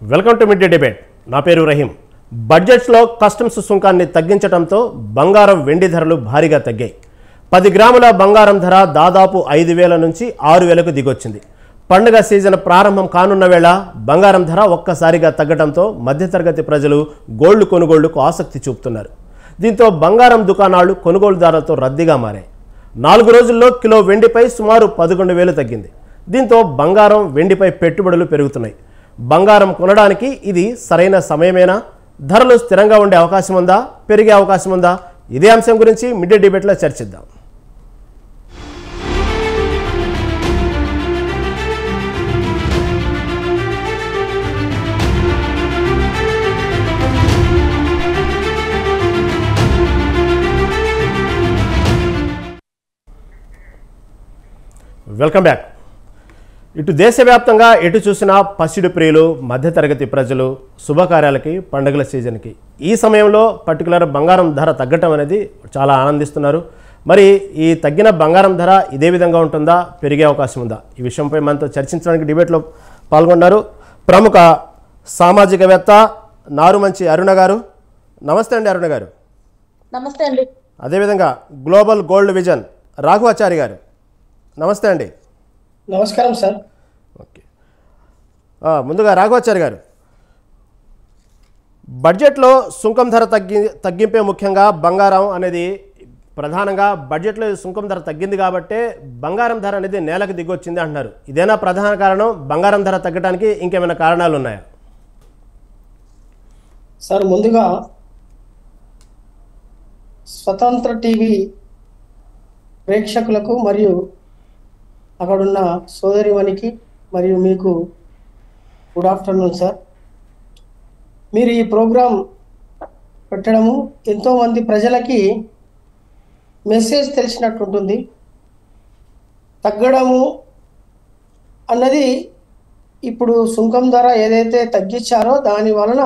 Welcome to mid day debate. నా పేరు Rahim. బడ్జెట్స్లో customs సుంకాన్ని తగ్గించడంతో బంగారం వెండి ధరలు భారీగా తగ్గాయి. 10 గ్రాముల బంగారం ధర దాదాపు 5,000 నుంచి 6,000కు దిగొచ్చింది. పండుగ సీజన్ ప్రారంభం కానున్న వేళ బంగారం ధర ఒక్కసారిగా తగ్గడంతో మధ్యతరగతి ప్రజలు గోల్డ్ కొనుగోళ్లకు ఆసక్తి చూపుతున్నారు. దీంతో బంగారం దుకాణాలు కొనుగోలుదారులతో రద్దీగా మారాయి. 4 రోజుల్లో కిలో వెండిపై సుమారు 11,000 తగ్గింది. దీంతో బంగారం వెండిపై పెట్టుబడులు పెరుగుతున్నాయి. బంగారం కొనడానికి ఇది సరైన సమయమేనా? ధరలు స్థిరంగా ఉండే అవకాశం ఉందా? పెరిగే అవకాశం ఉందా? ఇదే అంశం గురించి మిడ్ డే డిబేట్లో చర్చిద్దాం. Welcome back. ఇటు దేశవ్యాప్తంగా ఎటు చూసినా పసిడి ప్రియులు, మధ్యతరగతి ప్రజలు శుభకార్యాలకి, పండుగల సీజన్కి ఈ సమయంలో పర్టికులర్ బంగారం ధర తగ్గటం అనేది చాలా ఆనందిస్తున్నారు. మరి ఈ తగ్గిన బంగారం ధర ఇదే విధంగా ఉంటుందా? పెరిగే అవకాశం ఉందా? ఈ విషయంపై మనతో చర్చించడానికి డిబేట్లో పాల్గొన్నారు ప్రముఖ సామాజికవేత్త నారుమంచి అరుణ గారు. నమస్తే అండి అరుణ గారు. నమస్తే అండి. అదేవిధంగా గ్లోబల్ గోల్డ్ విజన్ రాఘవాచారి గారు. నమస్తే అండి. నమస్కారం సార్. ఓకే, ముందుగా రాఘవాచారి గారు, బడ్జెట్లో సుంకం ధర తగ్గింపే ముఖ్యంగా బంగారం అనేది ప్రధానంగా బడ్జెట్లో సుంకం ధర తగ్గింది కాబట్టే బంగారం ధర అనేది నేలకు దిగొచ్చింది అంటున్నారు. ఇదేనా ప్రధాన కారణం? బంగారం ధర తగ్గడానికి ఇంకేమైనా కారణాలు ఉన్నాయా? సార్, ముందుగా స్వతంత్ర టీవీ ప్రేక్షకులకు మరియు అక్కడున్న సోదరిమణికి మరియు మీకు గుడ్ ఆఫ్టర్నూన్ సార్. మీరు ఈ ప్రోగ్రాం పెట్టడము ఎంతోమంది ప్రజలకి మెసేజ్ తెలిసినట్టుంటుంది. తగ్గడము అన్నది ఇప్పుడు సుంకం ధర ఏదైతే తగ్గించారో దాని వలన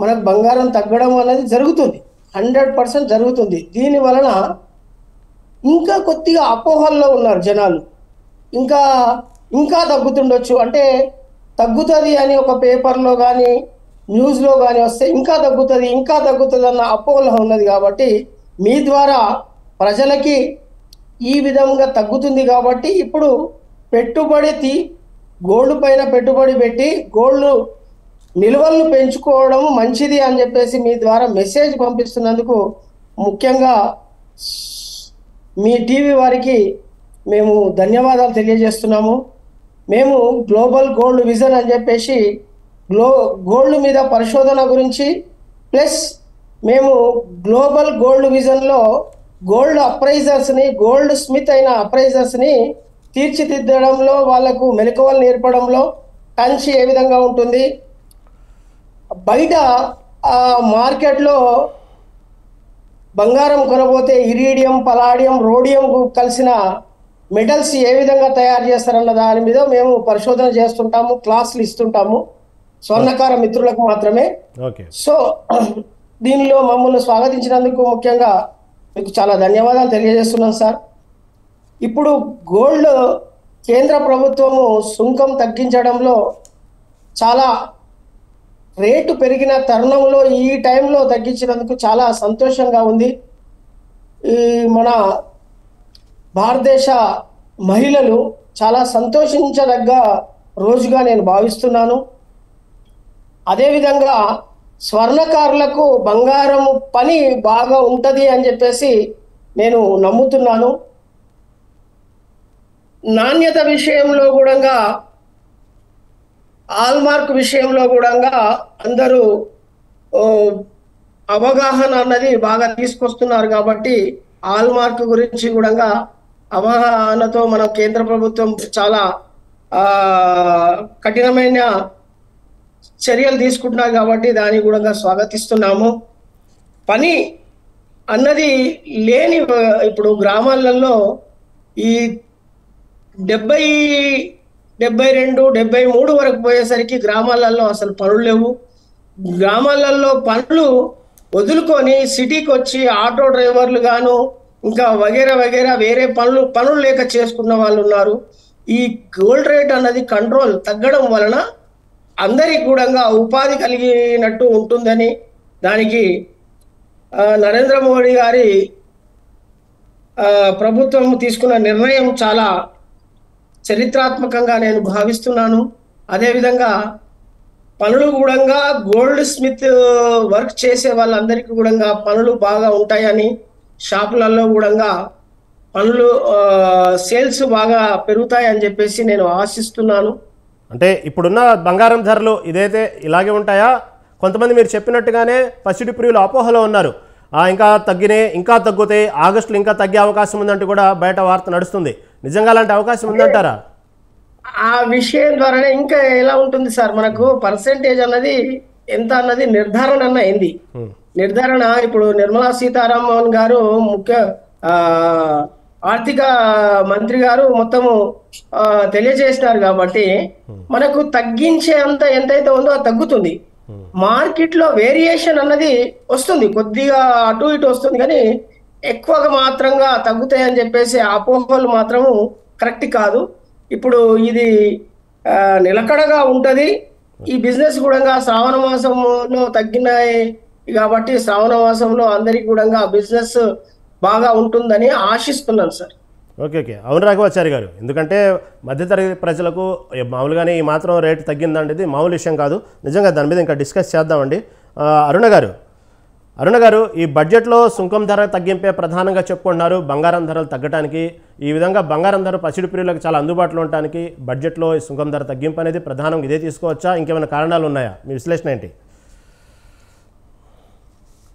మనకు బంగారం తగ్గడం అనేది జరుగుతుంది, 100% జరుగుతుంది. దీని వలన ఇంకా కొద్దిగా అపోహల్లో ఉన్నారు జనాలు. ఇంకా తగ్గుతుండొచ్చు, అంటే తగ్గుతుంది అని ఒక పేపర్లో కానీ న్యూస్లో కానీ వస్తే ఇంకా తగ్గుతుంది అన్న అపోహలో ఉన్నది. కాబట్టి మీ ద్వారా ప్రజలకి ఈ విధంగా తగ్గుతుంది కాబట్టి ఇప్పుడు గోల్డ్ పైన పెట్టుబడి పెట్టి గోల్డ్ నిల్వలను పెంచుకోవడం మంచిది అని చెప్పేసి మీ ద్వారా మెసేజ్ పంపిస్తున్నందుకు ముఖ్యంగా మీ టీవీ వారికి మేము ధన్యవాదాలు తెలియజేస్తున్నాము. మేము గ్లోబల్ గోల్డ్ విజన్ అని చెప్పేసి గోల్డ్ మీద పరిశోధన గురించి ప్లస్ మేము గ్లోబల్ గోల్డ్ విజన్లో గోల్డ్ అప్రైజర్స్ని, గోల్డ్ స్మిత్ అయిన అప్రైజర్స్ని తీర్చిదిద్దడంలో, వాళ్ళకు మెలకువలు నేర్పడంలో కంచి ఏ విధంగా ఉంటుంది, బయట మార్కెట్లో బంగారం కొనబోతే ఇరీడియం, పలాడియం, రోడియం కలిసిన మెటల్స్ ఏ విధంగా తయారు చేస్తారన్న దాని మీద మేము పరిశోధన చేస్తుంటాము, క్లాసులు ఇస్తుంటాము స్వర్ణకార మిత్రులకు మాత్రమే. సో దీనిలో మమ్మల్ని స్వాగతించినందుకు ముఖ్యంగా మీకు చాలా ధన్యవాదాలు తెలియజేస్తున్నాను సార్. ఇప్పుడు గోల్డ్ కేంద్ర ప్రభుత్వము సుంకం తగ్గించడంలో చాలా రేటు పెరిగిన తరుణంలో ఈ టైంలో తగ్గించినందుకు చాలా సంతోషంగా ఉంది. ఈ మన భారతదేశ మహిళలు చాలా సంతోషించదగ్గ రోజుగా నేను భావిస్తున్నాను. అదేవిధంగా స్వర్ణకారులకు బంగారం పని బాగా ఉంటుంది అని చెప్పేసి నేను నమ్ముతున్నాను. నాణ్యత విషయంలో కూడా, హాల్మార్క్ విషయంలో కూడా అందరూ అవగాహన అన్నది బాగా తీసుకొస్తున్నారు. కాబట్టి హాల్మార్క్ గురించి కూడా అవగాహనతో మన కేంద్ర ప్రభుత్వం చాలా కఠినమైన చర్యలు తీసుకుంటున్నారు. కాబట్టి దాన్ని కూడా స్వాగతిస్తున్నాము. పని అన్నది లేని ఇప్పుడు గ్రామాలలో ఈ 72, 73 వరకు పోయేసరికి గ్రామాలలో అసలు పనులు లేవు. గ్రామాలలో పనులు వదులుకొని సిటీకి వచ్చి ఆటో డ్రైవర్లు గాను ఇంకా వగేరా వేరే పనులు లేక చేసుకున్న వాళ్ళు ఉన్నారు. ఈ గోల్డ్ రేట్ అన్నది కంట్రోల్ తగ్గడం వలన అందరికి కూడా ఉపాధి కలిగినట్టు ఉంటుందని దానికి నరేంద్ర మోడీ గారి ప్రభుత్వం తీసుకున్న నిర్ణయం చాలా చరిత్రాత్మకంగా నేను భావిస్తున్నాను. అదేవిధంగా పనులు కూడా గోల్డ్ స్మిత్ వర్క్ చేసే వాళ్ళందరికీ కూడా పనులు బాగా ఉంటాయని, షాపులలో కూడా పనులు సేల్స్ బాగా పెరుగుతాయని చెప్పేసి నేను ఆశిస్తున్నాను. అంటే ఇప్పుడున్న బంగారం ధరలు ఇదైతే ఇలాగే ఉంటాయా? కొంతమంది మీరు చెప్పినట్టుగానే పసిడి ప్రియులు అపోహలో ఉన్నారు, ఇంకా తగ్గినాయి, ఇంకా తగ్గుతాయి, ఆగస్టులో ఇంకా తగ్గే అవకాశం ఉందంటూ కూడా బయట వార్త నడుస్తుంది. నిజంగా అలాంటి అవకాశం ఉందంటారా? ఆ విషయం ద్వారానే ఇంకా ఎలా ఉంటుంది సార్, మనకు పర్సెంటేజ్ అన్నది ఎంత అన్నది నిర్ధారణ అయింది. నిర్ధారణ ఇప్పుడు నిర్మలా సీతారామన్ గారు ముఖ్య ఆర్థిక మంత్రి గారు మొత్తము తెలియజేసినారు కాబట్టి మనకు తగ్గించే అంత ఎంతైతే ఉందో అది తగ్గుతుంది. మార్కెట్ లో వేరియేషన్ అన్నది వస్తుంది, కొద్దిగా అటు ఇటు వస్తుంది, కానీ ఎక్కువగా మాత్రంగా తగ్గుతాయని చెప్పేసి అపోహలు మాత్రము కరెక్ట్ కాదు. ఇప్పుడు ఇది నిలకడగా ఉంటది. ఈ బిజినెస్ కూడా శ్రావణ మాసంలో తగ్గినాయి కాబట్టి శ్రావణ మాసంలో అందరికి కూడా బిజినెస్ బాగా ఉంటుందని ఆశిస్తున్నాను సార్. ఓకే ఓకే, అవును రాఘవాచారి గారు, ఎందుకంటే మధ్యతరగతి ప్రజలకు మామూలుగానే ఈ మాత్రం రేటు తగ్గిందండి, ఇది మామూలు విషయం కాదు. నిజంగా దాని మీద ఇంకా డిస్కస్ చేద్దామండి. అరుణ గారు, ఈ బడ్జెట్లో సుంకం ధర తగ్గింపే ప్రధానంగా చెప్పుకుంటున్నారు బంగారం ధరలు తగ్గడానికి. ఈ విధంగా బంగారం ధర పసిడి ప్రియులకు చాలా అందుబాటులో ఉండడానికి బడ్జెట్లో ఈ సుంకం ధర తగ్గింపు అనేది ప్రధానంగా ఇదే తీసుకోవచ్చా? ఇంకేమైనా కారణాలు ఉన్నాయా? మీ విశ్లేషణ ఏంటి?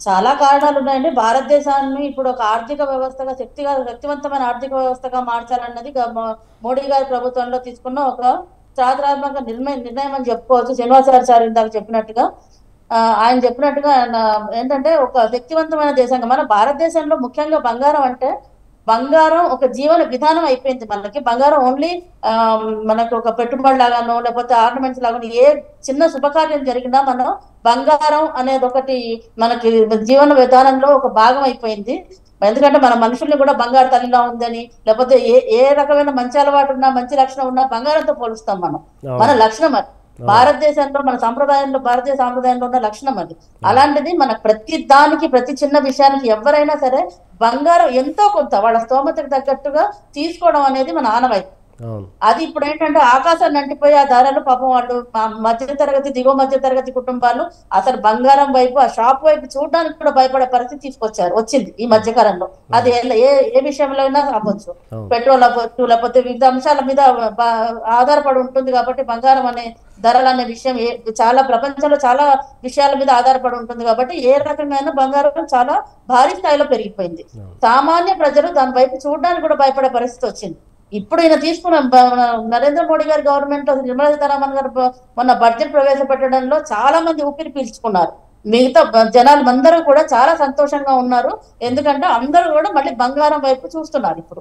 చాలా కారణాలు ఉన్నాయండి. భారతదేశాన్ని ఇప్పుడు ఒక ఆర్థిక వ్యవస్థగా శక్తివంతమైన ఆర్థిక వ్యవస్థగా మార్చాలన్నది మోడీ గారి ప్రభుత్వంలో తీసుకున్న ఒక చారిత్రాత్మక నిర్ణయం అని చెప్పుకోవచ్చు. శ్రీనివాసాచార్య ఇందాక చెప్పినట్టుగా ఆయన చెప్పినట్టుగా ఏంటంటే ఒక శక్తివంతమైన దేశంగా మన భారతదేశంలో ముఖ్యంగా బంగారం ఒక జీవన విధానం అయిపోయింది. మనకి బంగారం ఓన్లీ మనకు ఒక పెట్టుబడి లాగానో లేకపోతే ఆర్నమెంట్స్ లాగానో ఏ చిన్న శుభకార్యం జరిగినా మనం బంగారం అనేది ఒకటి మనకి జీవన విధానంలో ఒక భాగం అయిపోయింది. ఎందుకంటే మన మనుషుల్ని కూడా బంగారు తల్లిలా ఉందని, లేకపోతే ఏ రకమైన మంచి అలవాటు ఉన్నా మంచి లక్షణం ఉన్నా బంగారంతో పోలుస్తాం మనం. మన లక్షణం అది భారతదేశంలో, మన భారతీయ సాంప్రదాయంలో ఉన్న లక్షణం అది. అలాంటిది మన ప్రతి చిన్న విషయానికి ఎవరైనా సరే బంగారం ఎంతో కొంత వాళ్ళ స్తోమతకు తగ్గట్టుగా తీసుకోవడం అనేది మన ఆనవాయితీ. అది ఇప్పుడు ఏంటంటే ఆకాశాన్ని అంటిపోయి ఆ ధరలు పాపం వాళ్ళు దిగువ మధ్య తరగతి కుటుంబాలు అసలు బంగారం వైపు, ఆ షాప్ వైపు చూడడానికి కూడా భయపడే పరిస్థితి వచ్చింది ఈ మధ్యకాలంలో. అది ఏ విషయంలో అయినా అవ్వచ్చు, పెట్రోల్ అవ్వచ్చు, లేకపోతే వివిధ అంశాల మీద ఆధారపడి ఉంటుంది. కాబట్టి బంగారం అనే ధరలు అనే విషయం చాలా ప్రపంచంలో చాలా విషయాల మీద ఆధారపడి ఉంటుంది. కాబట్టి ఏ రకంగా బంగారం చాలా భారీ స్థాయిలో పెరిగిపోయింది. సామాన్య ప్రజలు దాని వైపు చూడడానికి కూడా భయపడే పరిస్థితి వచ్చింది. ఇప్పుడు ఈయన తీసుకున్న నరేంద్ర మోడీ గారి గవర్నమెంట్, నిర్మలా సీతారామన్ గారు మొన్న బడ్జెట్ ప్రవేశపెట్టడంలో చాలా మంది ఊపిరి పీల్చుకున్నారు. మిగతా జనాలు అందరూ కూడా చాలా సంతోషంగా ఉన్నారు. ఎందుకంటే అందరూ కూడా మళ్ళీ బంగారం వైపు చూస్తున్నారు ఇప్పుడు.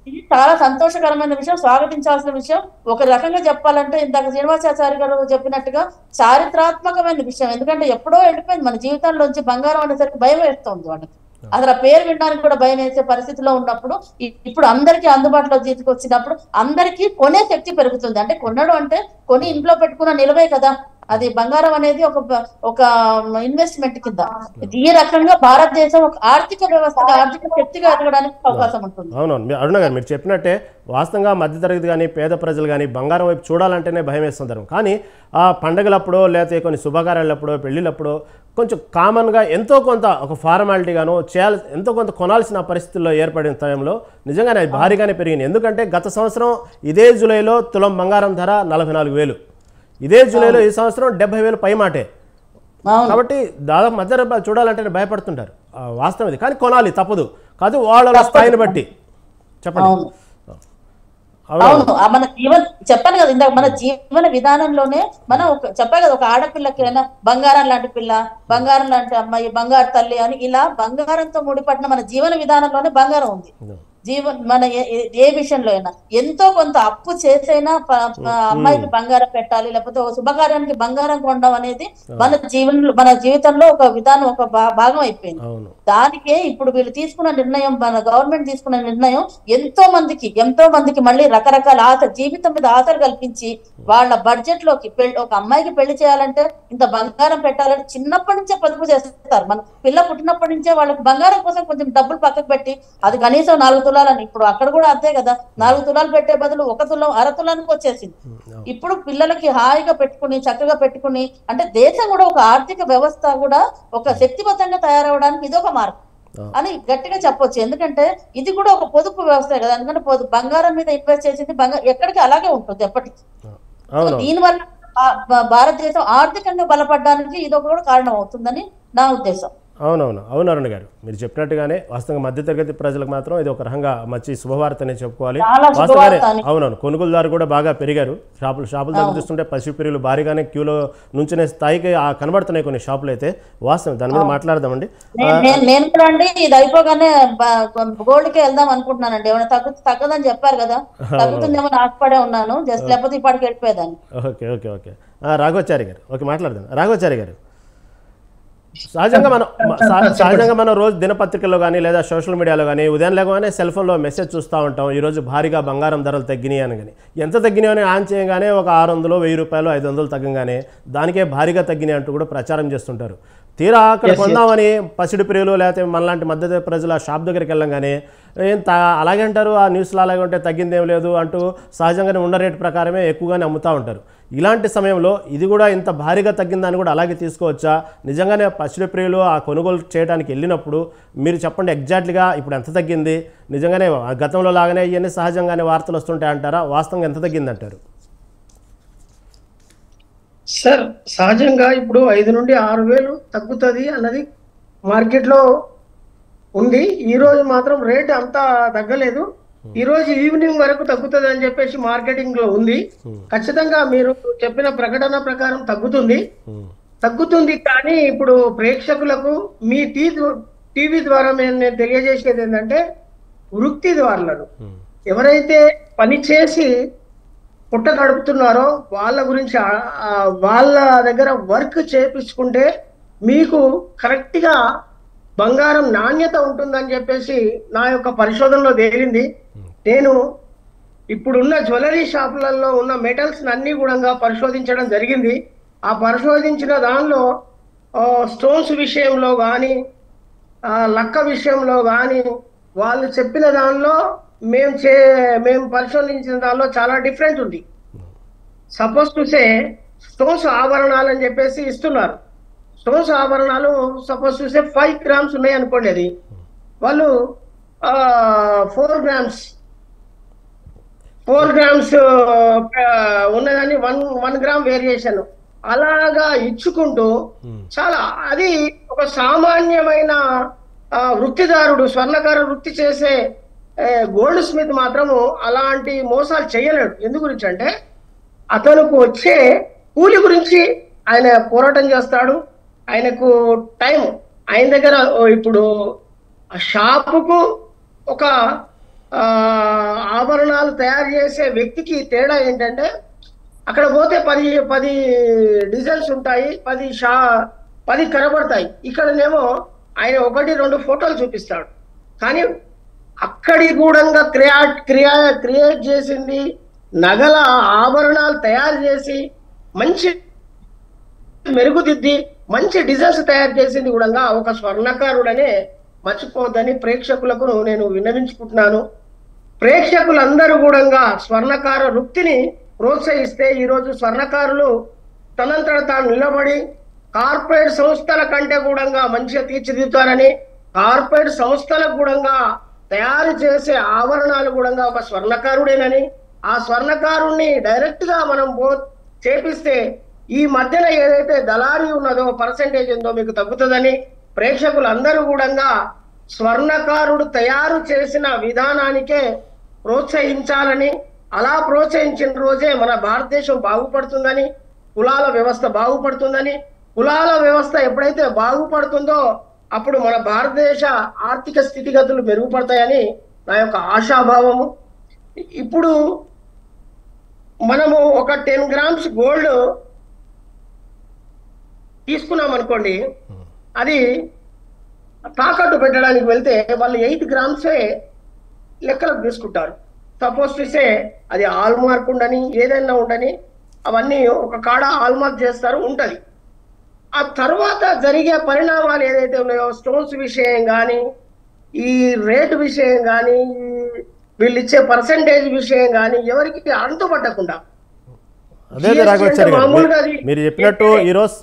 ఇది చాలా సంతోషకరమైన విషయం, స్వాగతించాల్సిన విషయం. ఒక రకంగా చెప్పాలంటే ఇందాక శ్రీనివాసాచార్య గారు చెప్పినట్టుగా చారిత్రాత్మకమైన విషయం. ఎందుకంటే ఎప్పుడో వెళ్ళిపోయింది మన జీవితంలోంచి బంగారం అనేసరికి భయం వేస్తుంది వాళ్ళకి. అసలు ఆ పేరు వినడానికి కూడా భయం వేసే పరిస్థితిలో ఉన్నప్పుడు ఇప్పుడు అందరికీ అందుబాటులో తీసుకొచ్చినప్పుడు అందరికీ కొనే శక్తి పెరుగుతుంది. అంటే కొనడం అంటే కొని ఇంట్లో పెట్టుకున్న నిలవే కదా, అది బంగారం అనేది ఒక ఇన్వెస్ట్మెంట్ కింద. ఈ రకంగా భారతదేశం ఒక ఆర్థిక వ్యవస్థగా, ఆర్థిక శక్తిగా ఎదగడానికి అవకాశం ఉంటుంది. అవునవును అరుణ గారు, మీరు చెప్పినట్టే వాస్తవంగా మధ్యతరగతి కానీ పేద ప్రజలు కానీ బంగారం వైపు చూడాలంటేనే భయం వేస్తుంటారు. కానీ ఆ పండుగలప్పుడో లేకపోతే కొన్ని శుభకార్యాలప్పుడో పెళ్లిళ్ళప్పుడో కొంచెం కామన్గా ఎంతో కొంత ఒక ఫార్మాలిటీగానో ఎంతో కొంత కొనాల్సిన పరిస్థితుల్లో ఏర్పడిన టైంలో నిజంగానే అది భారీగానే పెరిగింది. ఎందుకంటే గత సంవత్సరం ఇదే జూలైలో తులం బంగారం ధర 44,000, ఇదే జూలైలో ఈ సంవత్సరం 70,000 పై మాటే. కాబట్టి దాదాపు మధ్య చూడాలంటే భయపడుతుంటారు, వాస్తవం ఇది. కానీ కొనాలి, తప్పదు కాదు, వాళ్ళ స్థాయిని బట్టి. చెప్పండి. అవును, మన చెప్పాను కదా ఇందాక, మన జీవన విధానంలోనే మనం చెప్పాను కదా, ఒక ఆడపిల్లకైనా బంగారం లాంటి పిల్ల, బంగారం లాంటి అమ్మాయి, బంగారు తల్లి అని ఇలా బంగారంతో ముడిపడిన మన జీవన విధానంలోనే బంగారం ఉంది. మన ఏ విషయంలో అయినా ఎంతో కొంత అప్పు చేసైనా అమ్మాయికి బంగారం పెట్టాలి, లేకపోతే ఒక శుభకార్యానికి బంగారం కొనడం అనేది మన జీవితంలో ఒక విధానం, ఒక భాగం అయిపోయింది. దానికే ఇప్పుడు వీళ్ళు తీసుకున్న నిర్ణయం, మన గవర్నమెంట్ తీసుకున్న నిర్ణయం ఎంతో మందికి మళ్ళీ రకరకాల జీవితం మీద ఆశలు కల్పించి వాళ్ళ బడ్జెట్ లోకి ఒక అమ్మాయికి పెళ్లి చేయాలంటే ఇంత బంగారం పెట్టాలని చిన్నప్పటి నుంచే పొదుపు చేస్తారు. మన పిల్ల పుట్టినప్పటి నుంచే వాళ్ళకి బంగారం కోసం కొంచెం డబ్బులు పక్కకు పెట్టి, అది కనీసం 4 తులాలని, ఇప్పుడు అక్కడ కూడా అంతే కదా, 4 తులాలు పెట్టే బదులు 1 తులం 1/2 తులానికి వచ్చేసింది. ఇప్పుడు పిల్లలకి హాయిగా పెట్టుకుని చక్కగా పెట్టుకుని, అంటే దేశం కూడా ఒక ఆర్థిక వ్యవస్థ కూడా ఒక శక్తివంతంగా తయారవడానికి ఇది ఒక మార్గం అని గట్టిగా చెప్పొచ్చు. ఎందుకంటే ఇది కూడా ఒక పొదుపు వ్యవస్థ కదా, ఎందుకంటే బంగారం మీద ఇన్వెస్ట్ చేసింది ఎక్కడికి అలాగే ఉంటుంది ఎప్పటికీ. దీనివల్ల భారతదేశం ఆర్థికంగా బలపడడానికి ఇది ఒక కూడా కారణం అవుతుందని నా ఉద్దేశం. అవును అరుణ్ గారు, మీరు చెప్పినట్టుగానే వాస్తవంగా మధ్యతరగతి ప్రజలకు మాత్రం ఇది ఒక రకంగా మంచి శుభవార్తనే చెప్పుకోవాలి. వాస్తవాన్ని అవునవును, కొనుగోలుదారు కూడా బాగా పెరిగారు. షాపులు దగ్గర చూస్తుంటే పసిపిల్లలు భారీగానే క్యూలో నుంచునే స్థాయికి కనబడుతున్నాయి కొన్ని షాపులు అయితే. వాస్తవం, దాని మీద మాట్లాడదామండి. నేను కూడా అండి ఇది అయిపోగానే గోల్డ్కే వెళ్దాం అనుకుంటున్నానండి. ఏమైనా తగ్గదని చెప్పారు కదా, తగ్గుతుందేమో ఆశపడే ఉన్నాను, జస్ట్ లేకపోతే ఇప్పటికి వెళ్ళిపోయేదాన్ని. ఓకే రాఘవాచారి గారు, ఓకే మాట్లాడదాం. రాఘవాచారి గారు, సహజంగా మనం రోజు దినపత్రికల్లో కానీ లేదా సోషల్ మీడియాలో కానీ ఉదయం లేకపోతే సెల్ ఫోన్లో మెసేజ్ చూస్తూ ఉంటాం, ఈరోజు భారీగా బంగారం ధరలు తగ్గినాయి అని. కానీ ఎంత తగ్గినాయి అని ఆన్ చేయగానే ఒక 600, 1000 రూపాయలు, 500 తగ్గగానే దానికే భారీగా తగ్గినాయి అంటూ కూడా ప్రచారం చేస్తుంటారు. తీరా అక్కడ కొందామని పసిడి ప్రియులు లేకపోతే మనలాంటి మధ్య ప్రజల షాప్ దగ్గరికి వెళ్ళంగానే అలాగే అంటారు, ఆ న్యూస్లో అలాగే ఉంటే తగ్గిందేం లేదు అంటూ సహజంగానే ఉన్న రేటు ప్రకారమే ఎక్కువగానే అమ్ముతూ ఉంటారు. ఇలాంటి సమయంలో ఇది కూడా ఇంత భారీగా తగ్గిందని కూడా అలాగే తీసుకోవచ్చా? నిజంగానే పసిడి ప్రియులు ఆ కొనుగోలు చేయడానికి వెళ్ళినప్పుడు మీరు చెప్పండి ఎగ్జాక్ట్లీగా ఇప్పుడు ఎంత తగ్గింది, నిజంగానే గతంలో లాగానే ఇవన్నీ సహజంగానే వార్తలు వస్తుంటాయి అంటారా? వాస్తవంగా ఎంత తగ్గింది అంటారు? సార్, సహజంగా ఇప్పుడు 5 నుండి 6,000 తగ్గుతుంది అన్నది మార్కెట్లో ఉంది. ఈ రోజు మాత్రం రేట్ అంతా తగ్గలేదు. ఈ రోజు ఈవినింగ్ వరకు తగ్గుతుంది అని చెప్పేసి మార్కెటింగ్ లో ఉంది. ఖచ్చితంగా మీరు చెప్పిన ప్రకటన ప్రకారం తగ్గుతుంది. కానీ ఇప్పుడు ప్రేక్షకులకు మీ టీవీ ద్వారా నేను తెలియజేసేది ఏంటంటే, వృత్తిదారులను ఎవరైతే పని చేసి పుట్ట గడుపుతున్నారో వాళ్ళ గురించి, వాళ్ళ దగ్గర వర్క్ చేపించుకుంటే మీకు కరెక్ట్గా బంగారం నాణ్యత ఉంటుందని చెప్పేసి నా యొక్క పరిశోధనలో తేలింది. నేను ఇప్పుడున్న జ్యువెలరీ షాపులలో ఉన్న మెటల్స్ అన్ని కూడా పరిశోధించడం జరిగింది. ఆ పరిశోధించిన దానిలో స్టోన్స్ విషయంలో కానీ, లక్క విషయంలో కానీ వాళ్ళు చెప్పిన దానిలో మేము పరిశోధించిన దానిలో చాలా డిఫరెంట్ ఉంది. సపోజ్ చూసే స్టోన్స్ ఆభరణాలు అని చెప్పేసి ఇస్తున్నారు. స్టోన్స్ ఆభరణాలు సపోజ్ చూసే 5 గ్రామ్స్ ఉన్నాయి అనుకోండి, అది వాళ్ళు 4 గ్రామ్స్ ఉన్నదని 1 గ్రామ్ వేరియేషన్ అలాగా ఇచ్చుకుంటూ చాలా, అది ఒక సామాన్యమైన వృత్తిదారుడు, స్వర్ణకార వృత్తి చేసే గోల్డ్ స్మిత్ మాత్రము అలాంటి మోసాలు చేయలేడు. ఎందు గురించి అంటే అతనికి వచ్చే కూలి గురించి ఆయన పోరాటం చేస్తాడు. ఆయనకు టైం, ఆయన దగ్గర ఇప్పుడు షాపుకు ఒక ఆభరణాలు తయారు చేసే వ్యక్తికి తేడా ఏంటంటే, అక్కడ పోతే 10 డిజైన్స్ ఉంటాయి, 10 కనబడతాయి. ఇక్కడనేమో ఆయన 1-2 ఫోటోలు చూపిస్తాడు. కానీ అక్కడి కూడా క్రియేట్ చేసింది, నగల ఆభరణాలు తయారు చేసి మంచి మెరుగుదిద్ది మంచి డిజైన్స్ తయారు చేసింది కూడా ఒక స్వర్ణకారుడనే మర్చిపోద్దని ప్రేక్షకులకు నేను విన్నవించుకుంటున్నాను. ప్రేక్షకులందరూ కూడా స్వర్ణకార వృత్తిని ప్రోత్సహిస్తే ఈరోజు స్వర్ణకారులు తనంతట తాను నిలబడి కార్పొరేట్ సంస్థల కంటే కూడా మంచిగా తీర్చిదిద్దుతారని, కార్పొరేట్ సంస్థలకు కూడా తయారు చేసే ఆభరణాలు కూడా ఒక స్వర్ణకారుడేనని, ఆ స్వర్ణకారుణ్ణి డైరెక్ట్ గా మనం చేపిస్తే ఈ మధ్యన ఏదైతే దళారీ ఉన్నదో పర్సెంటేజ్ ఉందో మీకు తగ్గుతుందని ప్రేక్షకులందరూ కూడా స్వర్ణకారుడు తయారు చేసిన విధానానికే ప్రోత్సహించాలని, అలా ప్రోత్సహించిన రోజే మన భారతదేశం బాగుపడుతుందని, కులాల వ్యవస్థ బాగుపడుతుందని, కులాల వ్యవస్థ ఎప్పుడైతే బాగుపడుతుందో అప్పుడు మన భారతదేశ ఆర్థిక స్థితిగతులు మెరుగుపడతాయని నా యొక్క ఆశాభావము. ఇప్పుడు మనము ఒక 10 grams గోల్డ్ తీసుకున్నాం అనుకోండి, అది తాకట్టు పెట్టడానికి వెళ్తే వాళ్ళు 8 grams లెక్కలకు తీసుకుంటారు. సపోజ్ చూస్తే అది హాల్ మార్క్ ఉండని ఏదైనా ఉండని అవన్నీ ఒక కాడ హాల్ మార్క్ చేస్తారు ఉంటది. ఆ తర్వాత జరిగే పరిణామాలు ఏదైతే ఉన్నాయో స్టోన్స్ విషయం కానీ, ఈ రేటు విషయం కానీ, వీళ్ళు ఇచ్చే పర్సంటేజ్ విషయం కానీ ఎవరికి అంతుపట్టకుండా అదే రాఘవచారి గారు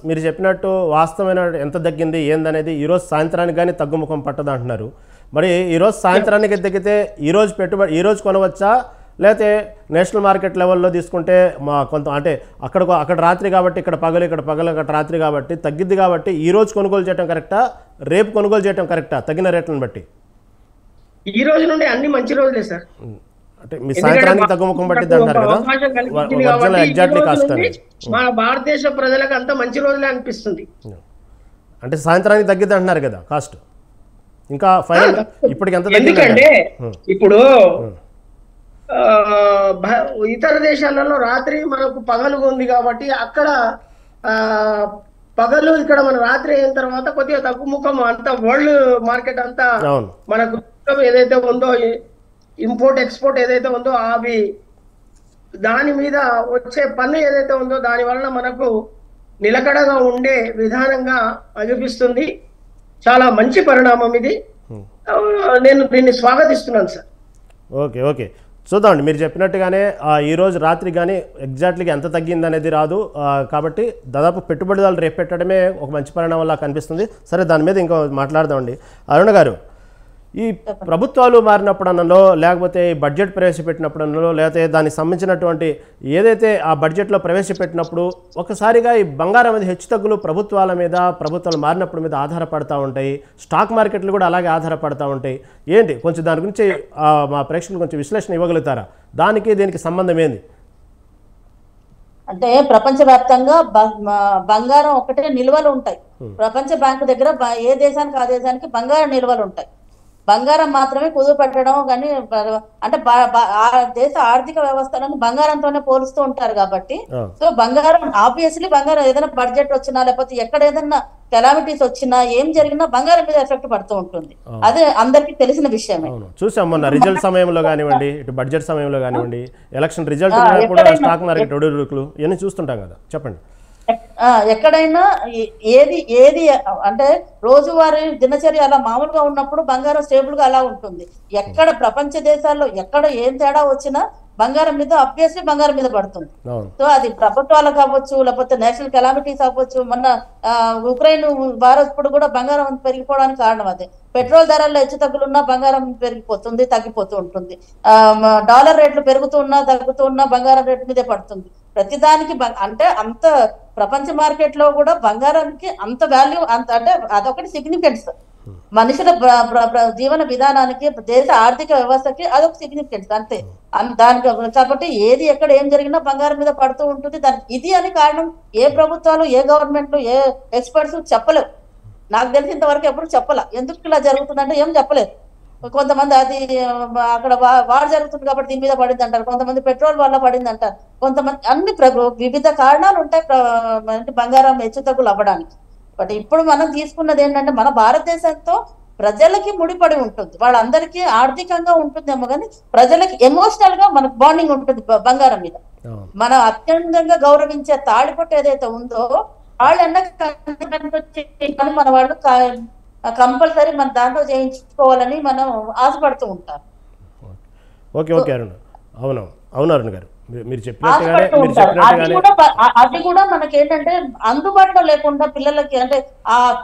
మీరు చెప్పినట్టు వాస్తవమైన ఎంత తగ్గింది ఏందనేది ఈరోజు సాయంత్రానికి కానీ తగ్గుముఖం పట్టదు అంటున్నారు. మరి ఈరోజు సాయంత్రానికి తగ్గితే ఈరోజు పెట్టుబడి ఈరోజు కొనవచ్చా, లేకపోతే నేషనల్ మార్కెట్ లెవెల్లో తీసుకుంటే మా కొంత అంటే అక్కడ రాత్రి కాబట్టి ఇక్కడ పగలు అక్కడ రాత్రి కాబట్టి తగ్గిద్ది కాబట్టి ఈరోజు కొనుగోలు చేయడం కరెక్టా, రేపు కొనుగోలు చేయడం కరెక్టా తగ్గిన రేట్లను బట్టి? ఈ రోజు నుండి అన్ని మంచి రోజులే సార్. అంటే మీ సాయంత్రానికి తగ్గుముఖం పట్టిద్ది అంటారు కదా, ఎగ్జాక్ట్లీ కాస్ట్ మన భారతదేశ ప్రజలకు అంత మంచి రోజులే అనిపిస్తుంది. అంటే సాయంత్రానికి తగ్గిద్ది అంటున్నారు కదా కాస్ట్, ఇంకా ఫైనల్ ఇప్పటికి ఎంత? ఎందుకంటే ఇప్పుడు ఇతర దేశాలలో రాత్రి మనకు పగలు ఉంది కాబట్టి అక్కడ పగలు, ఇక్కడ మన రాత్రి అయిన తర్వాత కొద్దిగా తగ్గుముఖం అంతా వరల్డ్ మార్కెట్ అంతా మనకు ఏదైతే ఉందో ఇంపోర్ట్ ఎక్స్పోర్ట్ ఏదైతే ఉందో అవి దాని మీద వచ్చే పన్ను ఏదైతే ఉందో దాని వలన మనకు నిలకడగా ఉండే విధానంగా అనిపిస్తుంది. చాలా మంచి పరిణామం ఇది, నేను దీన్ని స్వాగతిస్తున్నాను సార్. ఓకే చూద్దామండి. మీరు చెప్పినట్టుగానే ఈరోజు రాత్రి కానీ ఎగ్జాక్ట్లీగా ఎంత తగ్గింది అనేది రాదు కాబట్టి దాదాపు పెట్టుబడిదారులు రేపు పెట్టడమే ఒక మంచి పరిణామంలా కనిపిస్తుంది. సరే, దాని మీద ఇంకో మాట్లాడదామండి. అరుణ గారు, ఈ ప్రభుత్వాలు మారినప్పుడన్నలో లేకపోతే బడ్జెట్ ప్రవేశపెట్టినప్పుడన్నలో లేకపోతే దానికి సంబంధించినటువంటి ఏదైతే ఆ బడ్జెట్లో ప్రవేశపెట్టినప్పుడు ఒకసారిగా ఈ బంగారం అనేది హెచ్చుతగ్గులు ప్రభుత్వాలు మారినప్పుడు మీద ఆధారపడతా ఉంటాయి. స్టాక్ మార్కెట్లు కూడా అలాగే ఆధారపడతా ఉంటాయి. ఏంటి కొంచెం దాని గురించి మా ప్రేక్షకులు కొంచెం విశ్లేషణ ఇవ్వగలుగుతారా? దీనికి సంబంధం ఏంది? అంటే ప్రపంచవ్యాప్తంగా బంగారం ఒకటే నిల్వలు ఉంటాయి. ప్రపంచ బ్యాంకు దగ్గర ఏ దేశానికి ఆ దేశానికి బంగారం నిల్వలు ఉంటాయి. బంగారం మాత్రమే కుదువ పెట్టడం కానీ అంటే ఆ దేశ ఆర్థిక వ్యవస్థలను బంగారంతోనే పోలుస్తూ ఉంటారు కాబట్టి సో బంగారం ఆబ్వియస్లీ బంగారం ఏదైనా బడ్జెట్ వచ్చినా లేకపోతే ఎక్కడ ఏదైనా కెలామిటీస్ వచ్చినా ఏం జరిగినా బంగారం మీద ఎఫెక్ట్ పడుతూ ఉంటుంది. అదే అందరికి తెలిసిన విషయమే. చూసాం మొన్న రిజల్ట్ సమయంలో కానివ్వండి, ఇటు బడ్జెట్ సమయంలో కానివ్వండి, ఎలక్షన్ రిజల్ట్ స్టాక్ మార్కెట్ ఒడిదుడుకులు ఇవన్నీ చూస్తుంటాం కదా. చెప్పండి. ఎక్కడైనా ఏది అంటే రోజువారీ దినచర్య అలా మామూలుగా ఉన్నప్పుడు బంగారం స్టేబుల్ గా అలా ఉంటుంది. ఎక్కడ ప్రపంచ దేశాల్లో ఎక్కడ ఏం తేడా వచ్చినా బంగారం మీద అబ్వియస్లీ బంగారం మీద పడుతుంది. సో అది ప్రభుత్వాలకు అవ్వచ్చు లేకపోతే నేషనల్ కెలామిటీస్ అవ్వచ్చు. మొన్న ఉక్రెయిన్ వారప్పుడు కూడా బంగారం పెరిగిపోవడానికి కారణం అదే. పెట్రోల్ ధరల్లో హెచ్చు తగ్గులున్నా బంగారం పెరిగిపోతుంది, తగ్గిపోతూ ఉంటుంది. డాలర్ రేట్లు పెరుగుతూ ఉన్నా తగ్గుతూ ఉన్నా బంగారం రేటు మీదే పడుతుంది. ప్రతిదానికి అంటే అంత ప్రపంచ మార్కెట్ లో కూడా బంగారానికి అంత వాల్యూ అంటే అదొకటి సిగ్నిఫికెన్స్. మనుషుల జీవన విధానానికి, దేశ ఆర్థిక వ్యవస్థకి అదొక సిగ్నిఫికెన్స్ అంతే. దానికి కాబట్టి ఏది ఎక్కడ ఏం జరిగినా బంగారం మీద పడుతూ ఉంటుంది. దానికి ఇది అని కారణం ఏ ప్రభుత్వాలు, ఏ గవర్నమెంట్లు, ఏ ఎక్స్పర్ట్స్ చెప్పలేవు. నాకు తెలిసినంత వరకు ఎప్పుడు చెప్పలే ఎందుకు ఇలా జరుగుతుందంటే ఏం చెప్పలేదు. కొంతమంది అది అక్కడ వార్ జరుగుతుంది కాబట్టి దీని మీద పడింది అంటారు, కొంతమంది పెట్రోల్ వల్ల పడింది అంటారు, కొంతమంది అన్ని వివిధ కారణాలు ఉంటాయి బంగారం హెచ్చుతగ్గులు అవ్వడానికి. బట్ ఇప్పుడు మనం తీసుకున్నది ఏంటంటే మన భారతదేశంతో ప్రజలకి ముడిపడి ఉంటుంది, వాళ్ళందరికీ ఆర్థికంగా ఉంటుందేమో కానీ ప్రజలకి ఎమోషనల్ గా మనకు బాండింగ్ ఉంటుంది బంగారం మీద. మనం అత్యంతంగా గౌరవించే తాళిపట్టు ఏదైతే ఉందో వాళ్ళన్నా మన వాళ్ళు కంపల్సరీ మన దాంట్లో చేయించుకోవాలని మనం ఆశపడుతూ ఉంటారు. ఓకే అరుణ్, అవును అరుణ్ గారు మీరు అది కూడా మనకేంటంటే అందుబాటులో లేకుండా పిల్లలకి అంటే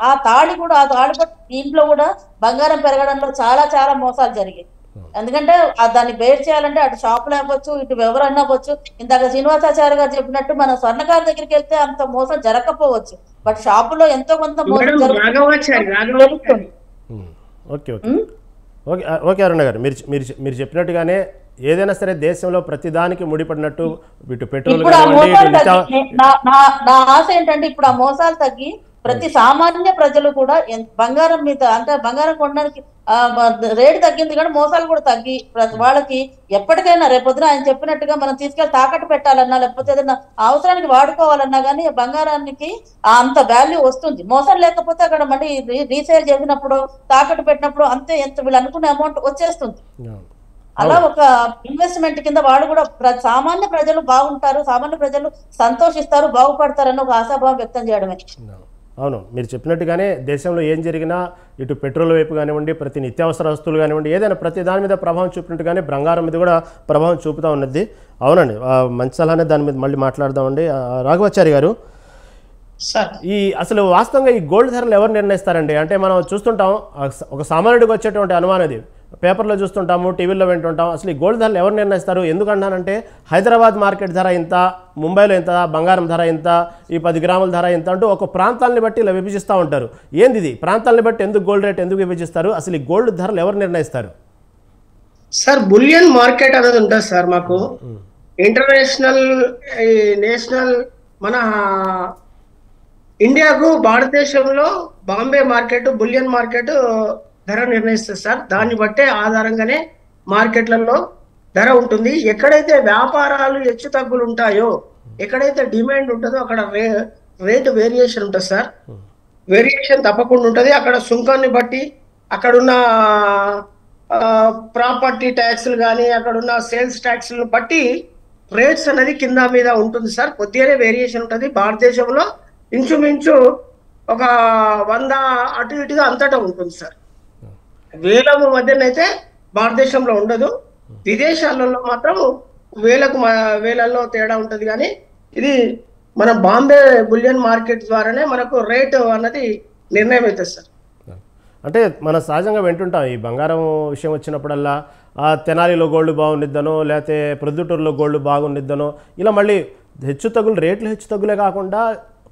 ఆ తాళిపట్టు ఇంట్లో కూడా బంగారం పెరగడంలో చాలా చాలా మోసాలు జరిగాయి. ఎందుకంటే దాన్ని బేర్ చేయాలంటే అటు షాపులు అవ్వచ్చు, ఇటు ఎవరైనా అవ్వచ్చు. ఇందాక శ్రీనివాసాచార్య గారు చెప్పినట్టు మన స్వర్ణకారు దగ్గరికి వెళ్తే అంత మోసం జరగకపోవచ్చు, బట్ షాపులో ఎంతో కొంత మోసం జరుగుతుంది. ఓకే అరుణ గారు, మీరు చెప్పినట్టుగానే ఏదైనా సరే దేశంలో ప్రతిదానికి ముడిపడినట్టు ఇటు పెట్రోల్ నా ఆశ ఏంటంటే ఇప్పుడు ఆ మోసాలు తగ్గి ప్రతి సామాన్య ప్రజలు కూడా బంగారం మీద అంటే బంగారం కొనడానికి రేటు తగ్గింది కానీ మోసాలు కూడా తగ్గి వాళ్ళకి ఎప్పటికైనా రేపొద్దున ఆయన చెప్పినట్టుగా మనం తీసుకెళ్లి తాకట్టు పెట్టాలన్నా లేకపోతే ఏదైనా అవసరానికి వాడుకోవాలన్నా కానీ బంగారానికి అంత వాల్యూ వస్తుంది. మోసం లేకపోతే అక్కడ మళ్ళీ రీసేల్ చేసినప్పుడు తాకట్టు పెట్టినప్పుడు అంతే ఎంత వీళ్ళు అనుకునే అమౌంట్ వచ్చేస్తుంది. అలా ఒక ఇన్వెస్ట్మెంట్ కింద వాడు కూడా సామాన్య ప్రజలు బాగుంటారు, సామాన్య ప్రజలు సంతోషిస్తారు, బాగుపడతారని ఒక ఆశాభావం వ్యక్తం చేయడమే. అవును, మీరు చెప్పినట్టుగానే దేశంలో ఏం జరిగినా ఇటు పెట్రోల్ వైపు కానివ్వండి, ప్రతి నిత్యావసర వస్తువులు కానివ్వండి, ఏదైనా ప్రతి దాని మీద ప్రభావం చూపినట్టుగానే బంగారం మీద కూడా ప్రభావం చూపుతూ ఉన్నది. అవునండి, మంచి సలహానే, దాని మీద మళ్ళీ మాట్లాడదామండి. రాఘవాచారి గారు, ఈ అసలు వాస్తవంగా ఈ గోల్డ్ ధరలు ఎవరు నిర్ణయిస్తారండి? అంటే మనం చూస్తుంటాం, ఒక సామాన్యుడికి వచ్చేటువంటి అనుమానం ఇది, పేపర్లో చూస్తుంటాము, టీవీలో వింటుంటాం. అసలు ఈ గోల్డ్ ధరలు ఎవరు నిర్ణయిస్తారు? ఎందుకంటానంటే హైదరాబాద్ మార్కెట్ ధర ఇంత, ముంబైలో ఇంత, బంగారం ధర ఇంత, ఈ 10 గ్రాముల ధర ఇంత అంటూ ఒక ప్రాంతాలని బట్టి ఇలా విభజిస్తూ ఉంటారు. ఏంది ఇది? ప్రాంతాలని బట్టి ఎందుకు గోల్డ్ రేట్ ఎందుకు విభజిస్తారు? అసలు ఈ గోల్డ్ ధరలు ఎవరు నిర్ణయిస్తారు? సార్, బులియన్ మార్కెట్ అనేది ఉంటుంది సార్ మాకు. ఇంటర్నేషనల్, నేషనల్, మన ఇండియాకు భారతదేశంలో బాంబే మార్కెట్, బులియన్ మార్కెట్ ధర నిర్ణయిస్తుంది సార్. దాన్ని బట్టే ఆధారంగానే మార్కెట్లలో ధర ఉంటుంది. ఎక్కడైతే వ్యాపారాలు హెచ్చు తగ్గులు ఉంటాయో, ఎక్కడైతే డిమాండ్ ఉంటుందో అక్కడ రేటు వేరియేషన్ ఉంటుంది సార్. వేరియేషన్ తప్పకుండా ఉంటుంది. అక్కడ సుంకాన్ని బట్టి, అక్కడున్న ప్రాపర్టీ ట్యాక్స్లు కానీ, అక్కడున్న సేల్స్ ట్యాక్స్లను బట్టి రేట్స్ అనేది కింద మీద ఉంటుంది సార్. కొద్దిగానే వేరియేషన్ ఉంటుంది. భారతదేశంలో ఇంచుమించు ఒక 100 అటు ఇటుగా అంతటా ఉంటుంది సార్. వేలకు మధ్యనైతే భారతదేశంలో ఉండదు, విదేశాలలో మాత్రం వేలల్లో తేడా ఉంటుంది. కానీ ఇది మన బాంబే బులియన్ మార్కెట్ ద్వారానే మనకు రేటు అన్నది నిర్ణయం అవుతుంది సార్. అంటే మన సహజంగా వింటుంటాం, ఈ బంగారం విషయం వచ్చినప్పుడల్లా తెనాలిలో గోల్డ్ బాగుండిద్దనో, లేకపోతే ప్రొద్దుటూరులో గోల్డ్ బాగుండిద్దనో, ఇలా మళ్ళీ హెచ్చు తగ్గులు, రేట్లు హెచ్చు తగ్గులే కాకుండా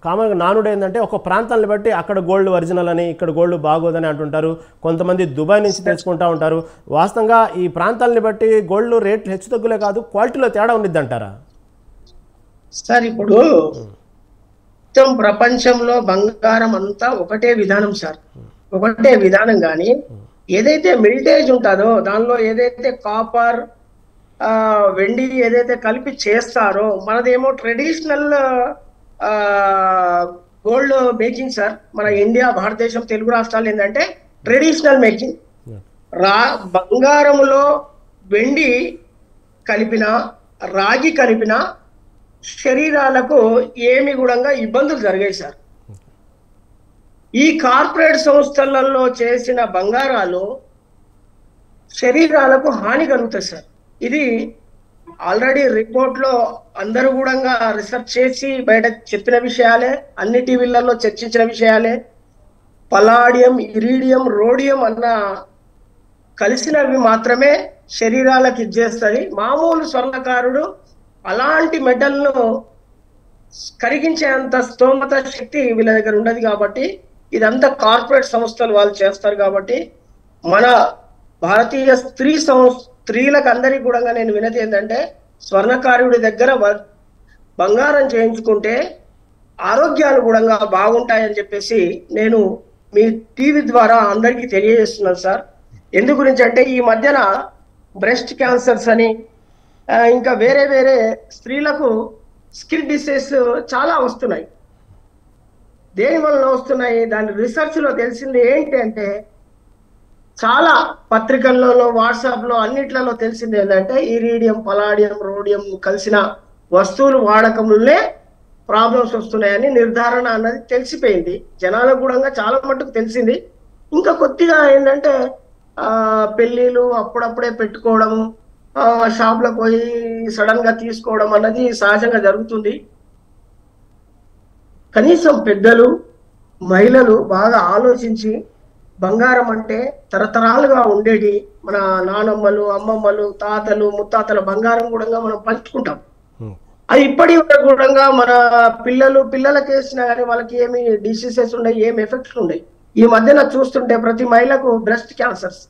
కామన్గా నానుడు ఏంటంటే ఒక ప్రాంతాన్ని బట్టి అక్కడ గోల్డ్ ఒరిజినల్ అని, ఇక్కడ గోల్డ్ బాగోదని అంటుంటారు. కొంతమంది దుబాయ్ నుంచి తెచ్చుకుంటూ ఉంటారు. వాస్తవంగా ఈ ప్రాంతాలని బట్టి గోల్డ్ రేట్లు హెచ్చు తగ్గులే కాదు, క్వాలిటీలో తేడా ఉండిద్ది అంటారా? సార్, ఇప్పుడు మొత్తం ప్రపంచంలో బంగారం అంతా ఒకటే విధానం సార్, ఒకటే విధానం. కానీ ఏదైతే మిల్టేజ్ ఉంటుందో దానిలో ఏదైతే కాపర్, వెండి ఏదైతే కలిపి చేస్తారో, మనదేమో ట్రెడిషనల్ గోల్డ్ మేకింగ్ సార్. మన ఇండియా, భారతదేశం, తెలుగు రాష్ట్రాలు ఏంటంటే ట్రెడిషనల్ మేకింగ్. బంగారములో వెండి కలిపిన, రాగి కలిపిన శరీరాలకు ఏమి కూడా ఇబ్బందులు జరిగాయి సార్. ఈ కార్పొరేట్ సంస్థలలో చేసిన బంగారాలు శరీరాలకు హాని కలుగుతాయి సార్. ఇది ఆల్రెడీ రిపోర్ట్లో అందరూ కూడా రీసెర్చ్ చేసి బయట చెప్పిన విషయాలే, అన్ని టీవీలలో చర్చించిన విషయాలే. పలాడియం, ఇరీడియం, రోడియం అన్న కలిసినవి మాత్రమే శరీరాలకు ఇచ్చేస్తుంది. మామూలు స్వర్ణకారుడు అలాంటి మెటల్ను కరిగించేంత స్తోమత శక్తి వీళ్ళ దగ్గర ఉండదు. కాబట్టి ఇదంతా కార్పొరేట్ సంస్థలు వాళ్ళు చేస్తారు. కాబట్టి మన భారతీయ స్త్రీలకు అందరికీ కూడా నేను వినతి ఏంటంటే, స్వర్ణకారుడి దగ్గర బంగారం చేయించుకుంటే ఆరోగ్యాలు కూడా బాగుంటాయని చెప్పేసి నేను మీ టీవీ ద్వారా అందరికీ తెలియజేస్తున్నాను సార్. ఎందు గురించి అంటే ఈ మధ్యన బ్రెస్ట్ క్యాన్సర్స్ అని, ఇంకా వేరే వేరే స్త్రీలకు స్కిన్ డిసీజ్ చాలా వస్తున్నాయి. దేని వలన వస్తున్నాయి? దాని రీసెర్చ్లో తెలిసింది ఏంటి అంటే, చాలా పత్రికల్లో, వాట్సాప్లో, అన్నిట్లలో తెలిసింది ఏంటంటే ఇరీడియం, పలాడియం, రోడియం కలిసిన వస్తువులు వాడకంలోనే ప్రాబ్లమ్స్ వస్తున్నాయని నిర్ధారణ అన్నది తెలిసిపోయింది. జనాలకు కూడా చాలా మట్టుకు తెలిసింది. ఇంకా కొద్దిగా ఏంటంటే పెళ్ళిళ్ళు అప్పుడప్పుడే పెట్టుకోవడం, షాప్లకు పోయి సడన్ గా తీసుకోవడం అన్నది సహజంగా జరుగుతుంది. కనీసం పెద్దలు, మహిళలు బాగా ఆలోచించి బంగారం అంటే తరతరాలుగా ఉండేది. మన నానమ్మలు, అమ్మమ్మలు, తాతలు, ముత్తాతల బంగారం కూడా మనం పంచుకుంటాం. అది ఇప్పటి కూడా మన పిల్లలకి వేసినా కానీ వాళ్ళకి ఏమి డిసీజెస్ ఉన్నాయి, ఏమి ఎఫెక్ట్స్ ఉన్నాయి. ఈ మధ్యన చూస్తుంటే ప్రతి మహిళకు బ్రెస్ట్ క్యాన్సర్స్,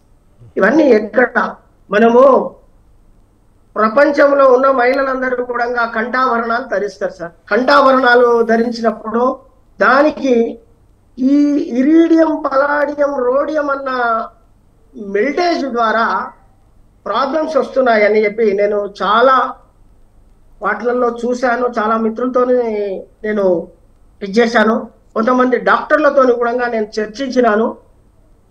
ఇవన్నీ ఎక్కడ? మనము ప్రపంచంలో ఉన్న మహిళలందరూ కూడా కంఠాభరణాలు ధరిస్తారు సార్. కంఠాభరణాలు ధరించినప్పుడు దానికి ఈ ఇరీడియం, పలాడియం, రోడియం అన్న మెల్టేజ్ ద్వారా ప్రాబ్లమ్స్ వస్తున్నాయని చెప్పి నేను చాలా వాటిలలో చూశాను. చాలా మిత్రులతో నేను ఇది చేశాను. కొంతమంది డాక్టర్లతో కూడా నేను చర్చించినాను.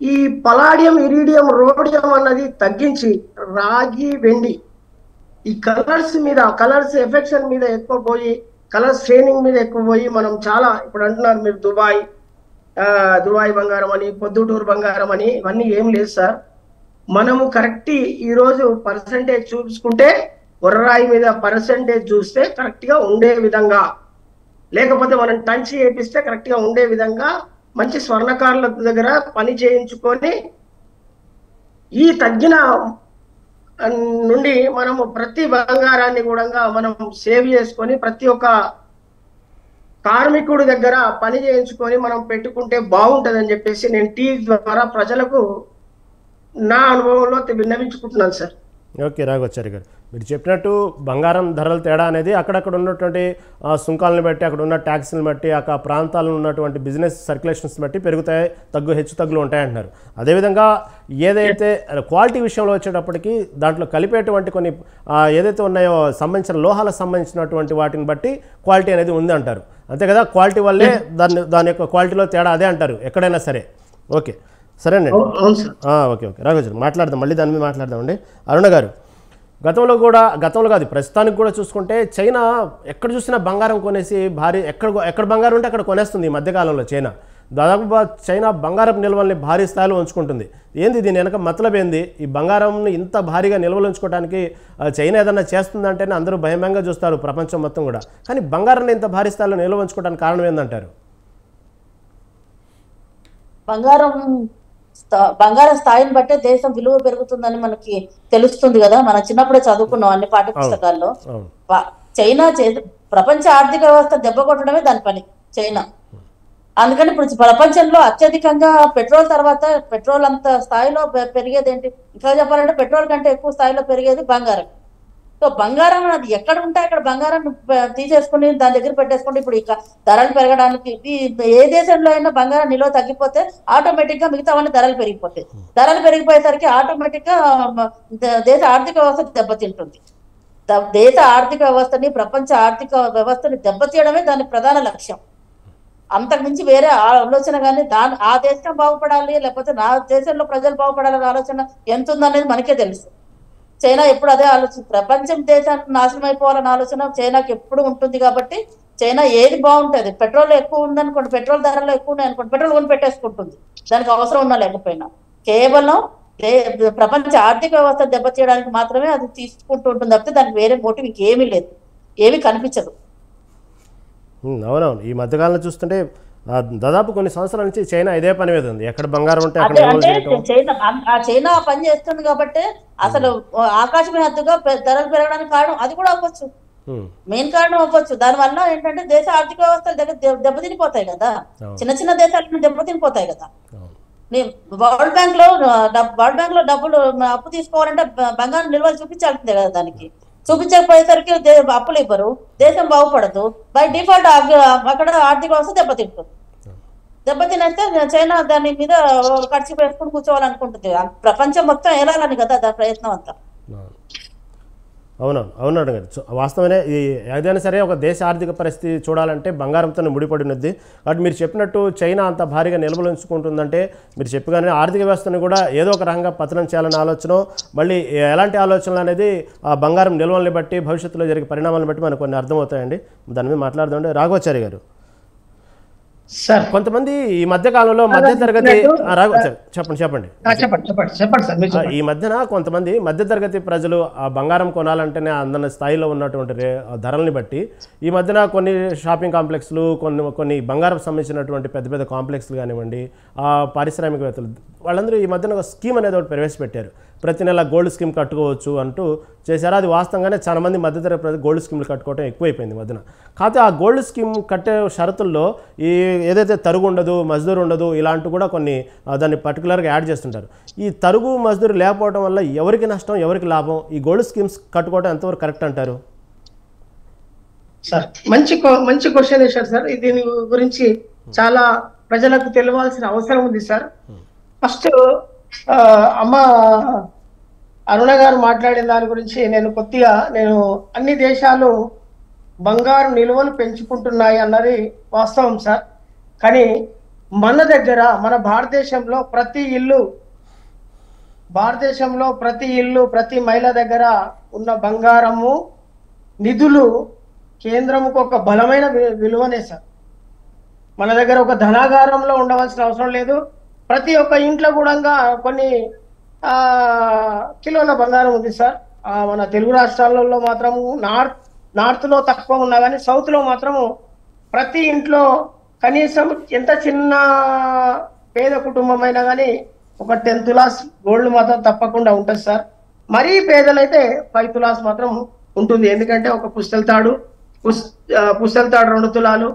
ఈ పలాడియం, ఇరీడియం, రోడియం అన్నది తగ్గించి రాగి, వెండి ఈ కలర్స్ ఎఫెక్షన్ మీద ఎక్కువ పోయి, కలర్స్ ట్రైనింగ్ మీద ఎక్కువ పోయి మనం చాలా ఇప్పుడు అంటున్నారు మీరు దుబాయ్ బంగారం అని, పొద్దుటూరు బంగారం అని, ఇవన్నీ ఏం లేదు సార్. మనము కరెక్ట్ ఈరోజు పర్సంటేజ్ చూసుకుంటే ఉర్రాయి మీద పర్సంటేజ్ చూస్తే కరెక్ట్ గా ఉండే విధంగా, లేకపోతే మనం టంచి చేపిస్తే కరెక్ట్ గా ఉండే విధంగా మంచి స్వర్ణకారుల దగ్గర పని చేయించుకొని ఈ తగ్గిన నుండి మనము ప్రతి బంగారాన్ని కూడా మనం సేవ్ చేసుకొని ప్రతి ఒక్క కార్మికుడి దగ్గర పని చేయించుకొని మనం పెట్టుకుంటే బాగుంటుందని చెప్పేసి నేను టీవీ ద్వారా ప్రజలకు నా అనుభవంలో విన్నవించుకుంటున్నాను సార్. ఓకే రాఘవాచారి గారు, మీరు చెప్పినట్టు బంగారం ధరల తేడా అనేది అక్కడక్కడ ఉన్నటువంటి సుంకాలను బట్టి, అక్కడ ఉన్న ట్యాక్స్ని బట్టి, అక్కడ ప్రాంతాల్లో ఉన్నటువంటి బిజినెస్ సర్క్యులేషన్స్ బట్టి పెరుగుతాయి, హెచ్చు తగ్గులు ఉంటాయంటున్నారు. అదేవిధంగా ఏదైతే క్వాలిటీ విషయంలో వచ్చేటప్పటికి దాంట్లో కలిపేటువంటి కొన్ని ఏదైతే ఉన్నాయో సంబంధించిన లోహాలకు సంబంధించినటువంటి వాటిని బట్టి క్వాలిటీ అనేది ఉంది అంటారు. అంతే కదా, క్వాలిటీ వల్లే దాని యొక్క క్వాలిటీలో తేడా అదే అంటారు ఎక్కడైనా సరే. ఓకే సరేనండి. ఓకే రాఘవాచారి మాట్లాడదాం, మళ్ళీ దాని మీద మాట్లాడదామండి. అరుణ గారు, గతంలో కాదు ప్రస్తుతానికి కూడా చూసుకుంటే చైనా ఎక్కడ చూసినా బంగారం కొనేసి భారీ ఎక్కడ బంగారం ఉంటే అక్కడ కొనేస్తుంది. ఈ మధ్యకాలంలో దాదాపు చైనా బంగారం నిల్వల్ని భారీ స్థాయిలో ఉంచుకుంటుంది. ఏంది దీని వెనక మతలబ్ ఏంది? ఈ బంగారంని ఇంత భారీగా నిల్వలు ఉంచుకోవడానికి చైనా ఏదన్నా చేస్తుందంటేనే అందరూ భయంగా చూస్తారు ప్రపంచం మొత్తం కూడా. కానీ బంగారాన్ని ఇంత భారీ స్థాయిలో నిల్వ ఉంచుకోవడానికి కారణం ఏందంటారు? బంగారం స్థాయిని బట్టే దేశం విలువ పెరుగుతుందని మనకి తెలుస్తుంది కదా. మనం చిన్నప్పుడే చదువుకున్నాం అన్ని పాఠ్య పుస్తకాల్లో. చైనా ప్రపంచ ఆర్థిక వ్యవస్థ దెబ్బ కొట్టడమే దాని పని చైనా. అందుకని ఇప్పుడు ప్రపంచంలో అత్యధికంగా పెట్రోల్ తర్వాత, పెట్రోల్ అంత స్థాయిలో పెరిగేది ఏంటి, ఇంకా చెప్పాలంటే పెట్రోల్ కంటే ఎక్కువ స్థాయిలో పెరిగేది బంగారం. సో బంగారం అది ఎక్కడ ఉంటే అక్కడ బంగారం తీసేసుకుని దాని దగ్గర పెట్టేసుకుంటే ఇప్పుడు ఇక ధరలు పెరగడానికి ఏ దేశంలో అయినా బంగారం నిల్వ తగ్గిపోతే ఆటోమేటిక్ గా మిగతావన్నీ ధరలు పెరిగిపోతాయి. ధరలు పెరిగిపోయేసరికి ఆటోమేటిక్ గా దేశ ఆర్థిక వ్యవస్థ దెబ్బతింటుంది. దేశ ఆర్థిక వ్యవస్థని, ప్రపంచ ఆర్థిక వ్యవస్థని దెబ్బతీయడమే దాని ప్రధాన లక్ష్యం. అంతకుమించి వేరే ఆలోచన కానీ ఆ దేశం బాగుపడాలి లేకపోతే నా దేశంలో ప్రజలు బాగుపడాలనే ఆలోచన ఎంత ఉందనేది మనకే తెలుసు. చైనా ఎప్పుడు అదే ఆలోచన, ప్రపంచం దేశానికి నాశనం అయిపోవాలన్న ఆలోచన చైనాకి ఎప్పుడు ఉంటుంది. కాబట్టి చైనా ఏది బాగుంటుంది, పెట్రోల్ ఎక్కువ ఉందనుకోండి, పెట్రోల్ ధరలు ఎక్కువ ఉన్నాయనుకోండి, పెట్రోల్ కొని పెట్టేసుకుంటుంది దానికి అవసరం ఉన్నా లేకపోయినా. కేవలం ప్రపంచ ఆర్థిక వ్యవస్థ దెబ్బతీయడానికి మాత్రమే అది తీసుకుంటూ ఉంటుంది తప్పితే దానికి వేరే మోటివ్ ఇంకేమీ లేదు, ఏమీ కనిపించదు. అవునవును, ఈ మధ్యకాలంలో చూస్తుంటే దాదాపు కొన్ని సంవత్సరాల నుంచి చైనా ఇదే పని మీద ఉంది. ఎక్కడ బంగారం ఉంటే చైనా పని చేస్తుంది కాబట్టి అసలు ఆకాశమే హద్దుగా ధరలు పెరగడానికి కారణం అది కూడా అవ్వచ్చు, మెయిన్ కారణం అవ్వచ్చు. దానివల్ల ఏంటంటే దేశ ఆర్థిక వ్యవస్థల దగ్గర దెబ్బతినిపోతాయి కదా, చిన్న చిన్న దేశాలను దెబ్బతినిపోతాయి కదా. వరల్డ్ బ్యాంక్ లో డబ్బులు అప్పు తీసుకోవాలంటే బంగారం నిల్వలు చూపించాల్సిందే కదా, దానికి చూపించకపోయేసరికి అప్పులు ఇవ్వరు, దేశం బాగుపడదు. బై డిఫాల్ట్ అక్కడ ఆర్థిక వ్యవస్థ దెబ్బతినేస్తే చైనా దాని మీద ఖర్చు పెట్టుకుని కూర్చోవాలనుకుంటుంది. ప్రపంచం మొత్తం ఏలాలని కదా దాని ప్రయత్నం అంతా. అవునవును గారు, వాస్తవమే. ఏదైనా సరే ఒక దేశ ఆర్థిక పరిస్థితి చూడాలంటే బంగారంతో ముడిపడి ఉన్నది. కాబట్టి మీరు చెప్పినట్టు చైనా అంత భారీగా నిల్వలు ఉంచుకుంటుందంటే మీరు చెప్పగానే ఆర్థిక వ్యవస్థను కూడా ఏదో ఒక రకంగా పతనం చేయాలనే ఆలోచన, మళ్ళీ ఎలాంటి ఆలోచనలు అనేది ఆ బంగారం నిల్వల్ని బట్టి భవిష్యత్తులో జరిగే పరిణామాలను బట్టి మనకు కొన్ని అర్థమవుతాయండి. దాని మీద మాట్లాడదామండి. రాఘవాచారి గారు, కొంతమంది ఈ మధ్య కాలంలో మధ్యతరగతి చెప్పండి ఈ మధ్యన కొంతమంది మధ్యతరగతి ప్రజలు ఆ బంగారం కొనాలంటేనే అందరి స్థాయిలో ఉన్నటువంటి ధరల్ని బట్టి ఈ మధ్యన కొన్ని షాపింగ్ కాంప్లెక్స్లు, కొన్ని బంగారం సంబంధించినటువంటి పెద్ద పెద్ద కాంప్లెక్స్లు కానివ్వండి, ఆ పారిశ్రామికవేత్తలు వాళ్ళందరూ ఈ మధ్యన ఒక స్కీమ్ అనేది ఒకటి ప్రవేశపెట్టారు. ప్రతి నెల గోల్డ్ స్కీమ్ కట్టుకోవచ్చు అంటూ చేశారు. అది వాస్తవంగానే చాలా మంది మధ్యతరగతి ప్రజలు గోల్డ్ స్కీమ్లు కట్టుకోవడం ఎక్కువైపోయింది మధ్యన. కాకపోతే ఆ గోల్డ్ స్కీమ్ కట్టే షరతుల్లో ఈ ఏదైతే తరుగు ఉండదు, మజ్దూరు ఉండదు, ఇలాంటివి కూడా కొన్ని దాన్ని పర్టికులర్గా యాడ్ చేస్తుంటారు. ఈ తరుగు మజ్దూరు లేకపోవడం వల్ల ఎవరికి నష్టం, ఎవరికి లాభం? ఈ గోల్డ్ స్కీమ్స్ కట్టుకోవడం ఎంతవరకు కరెక్ట్ అంటారు? సార్ మంచి క్వశ్చన్ వేశారు సార్. దీని గురించి చాలా ప్రజలకు తెలియాల్సిన అవసరం ఉంది సార్. ఫస్ట్ అమ్మ అరుణ గారు మాట్లాడిన దాని గురించి నేను అన్ని దేశాలు బంగారు నిల్వలు పెంచుకుంటున్నాయి అన్నది వాస్తవం సార్. కానీ మన దగ్గర మన భారతదేశంలో ప్రతి మహిళ దగ్గర ఉన్న బంగారము నిధులు కేంద్రముకు ఒక బలమైన విలువనే సార్. మన దగ్గర ఒక ధనాగారంలో ఉండవలసిన అవసరం లేదు. ప్రతి ఒక్క ఇంట్లో కూడా కొన్ని కిలోల బంగారం ఉంది సార్. మన తెలుగు రాష్ట్రాలలో మాత్రము నార్త్ లో తక్కువ ఉన్నా కానీ సౌత్ లో మాత్రము ప్రతి ఇంట్లో కనీసం ఎంత చిన్న పేద కుటుంబం అయినా కానీ ఒక 10 తులాస్ గోల్డ్ మాత్రం తప్పకుండా ఉంటుంది సార్. మరీ పేదలైతే 5 తులాస్ మాత్రం ఉంటుంది. ఎందుకంటే ఒక పుస్తల తాడు 2 తులాలు,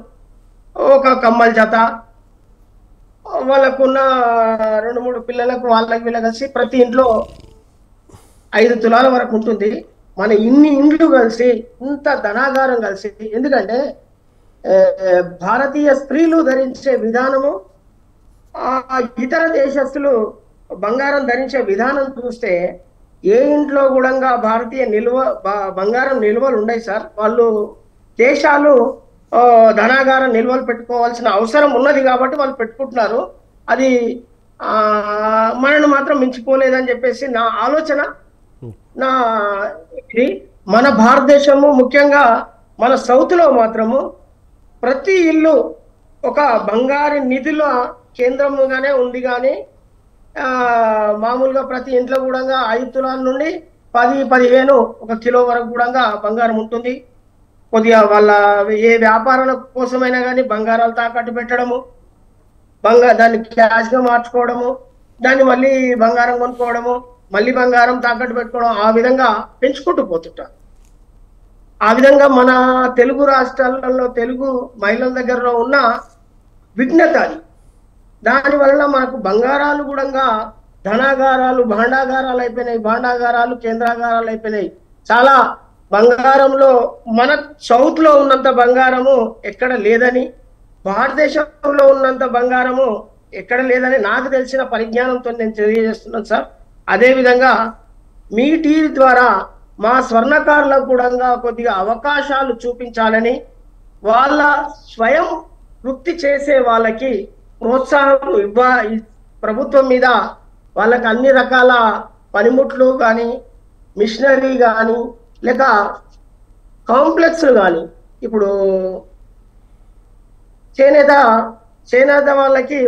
ఒక కమ్మల జత, వాళ్ళకున్న 2-3 పిల్లలకు వీళ్ళకి కలిసి ప్రతి ఇంట్లో 5 తులాల వరకు ఉంటుంది. మన ఇన్ని ఇండ్లు కలిసి ఇంత ధనాగారం కలిసి, ఎందుకంటే భారతీయ స్త్రీలు ధరించే విధానము ఇతర దేశస్తులు బంగారం ధరించే విధానం చూస్తే ఏ ఇంట్లో కూడా భారతీయ బంగారం నిల్వలు ఉన్నాయి సార్. వాళ్ళు దేశాలు ధనాగారం నిల్వలు పెట్టుకోవాల్సిన అవసరం ఉన్నది కాబట్టి వాళ్ళు పెట్టుకుంటున్నారు. అది మనను మాత్రం మించిపోలేదని చెప్పేసి నా ఆలోచన. మన భారతదేశము ముఖ్యంగా మన సౌత్ లో మాత్రము ప్రతి ఇల్లు ఒక బంగారు నిధుల కేంద్రముగానే ఉంది. కానీ మామూలుగా ప్రతి ఇంట్లో కూడా 5 తులాల నుండి 10-15 1 కిలో వరకు కూడా బంగారం ఉంటుంది. కొద్దిగా వాళ్ళ ఏ వ్యాపారాల కోసమైనా కానీ బంగారాలు తాకట్టు పెట్టడము, దాన్ని క్యాష్ గా మార్చుకోవడము, దాన్ని మళ్ళీ బంగారం కొనుక్కోవడము, మళ్ళీ బంగారం తాకట్టు పెట్టుకోవడం, ఆ విధంగా పెంచుకుంటూ పోతుంటారు. ఆ విధంగా మన తెలుగు రాష్ట్రాలలో తెలుగు మహిళల దగ్గరలో ఉన్న విఘ్నత అది. దాని వలన మనకు బంగారాలు కూడా ధనాగారాలు భాండాగారాలు కేంద్రాగారాలు అయిపోయినాయి. చాలా బంగారంలో మన సౌత్ లో ఉన్నంత బంగారము ఎక్కడ లేదని, భారతదేశంలో ఉన్నంత బంగారము ఎక్కడ లేదని నాకు తెలిసిన పరిజ్ఞానంతో నేను తెలియజేస్తున్నాను సార్. అదే విధంగా మీ టీవీ ద్వారా మా స్వర్ణకారులకు కూడా కొద్దిగా అవకాశాలు చూపించాలని, వాళ్ళ స్వయం వృత్తి చేసే వాళ్ళకి ప్రోత్సాహం ప్రభుత్వం మీద వాళ్ళకి అన్ని రకాల పనిముట్లు కానీ, మిషనరీ కానీ, లేక కాంప్లెక్స్ కానీ, ఇప్పుడు చేనేత వాళ్ళకి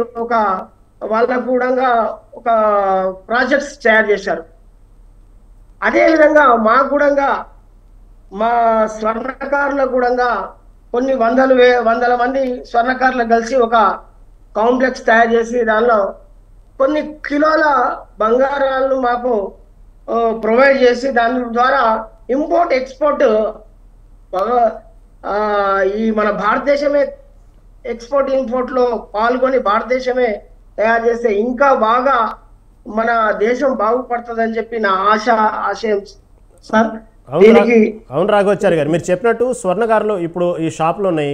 వాళ్ళకు కూడా ఒక ప్రాజెక్ట్స్ తయారు చేశారు. అదే విధంగా మాకు కూడా మా స్వర్ణకారులకు కూడా కొన్ని వందల మంది స్వర్ణకారులకు కలిసి ఒక కాంప్లెక్స్ తయారు చేసి దానిలో కొన్ని కిలోల బంగారాలను మాకు ప్రొవైడ్ చేసి దాని ద్వారా ఇంపోర్ట్ ఎక్స్పోర్ట్ ఈ మన భారతదేశమే ఎక్స్పోర్ట్ ఇంపోర్ట్ లో పాల్గొని భారతదేశమే తయారు చేస్తే ఇంకా బాగా మన దేశం బాగుపడుతుందని చెప్పి నా ఆశయం సార్. అవును రాఘవచారి గారు, మీరు చెప్పినట్టు స్వర్ణకారులు ఇప్పుడు ఈ షాపులు ఉన్నాయి,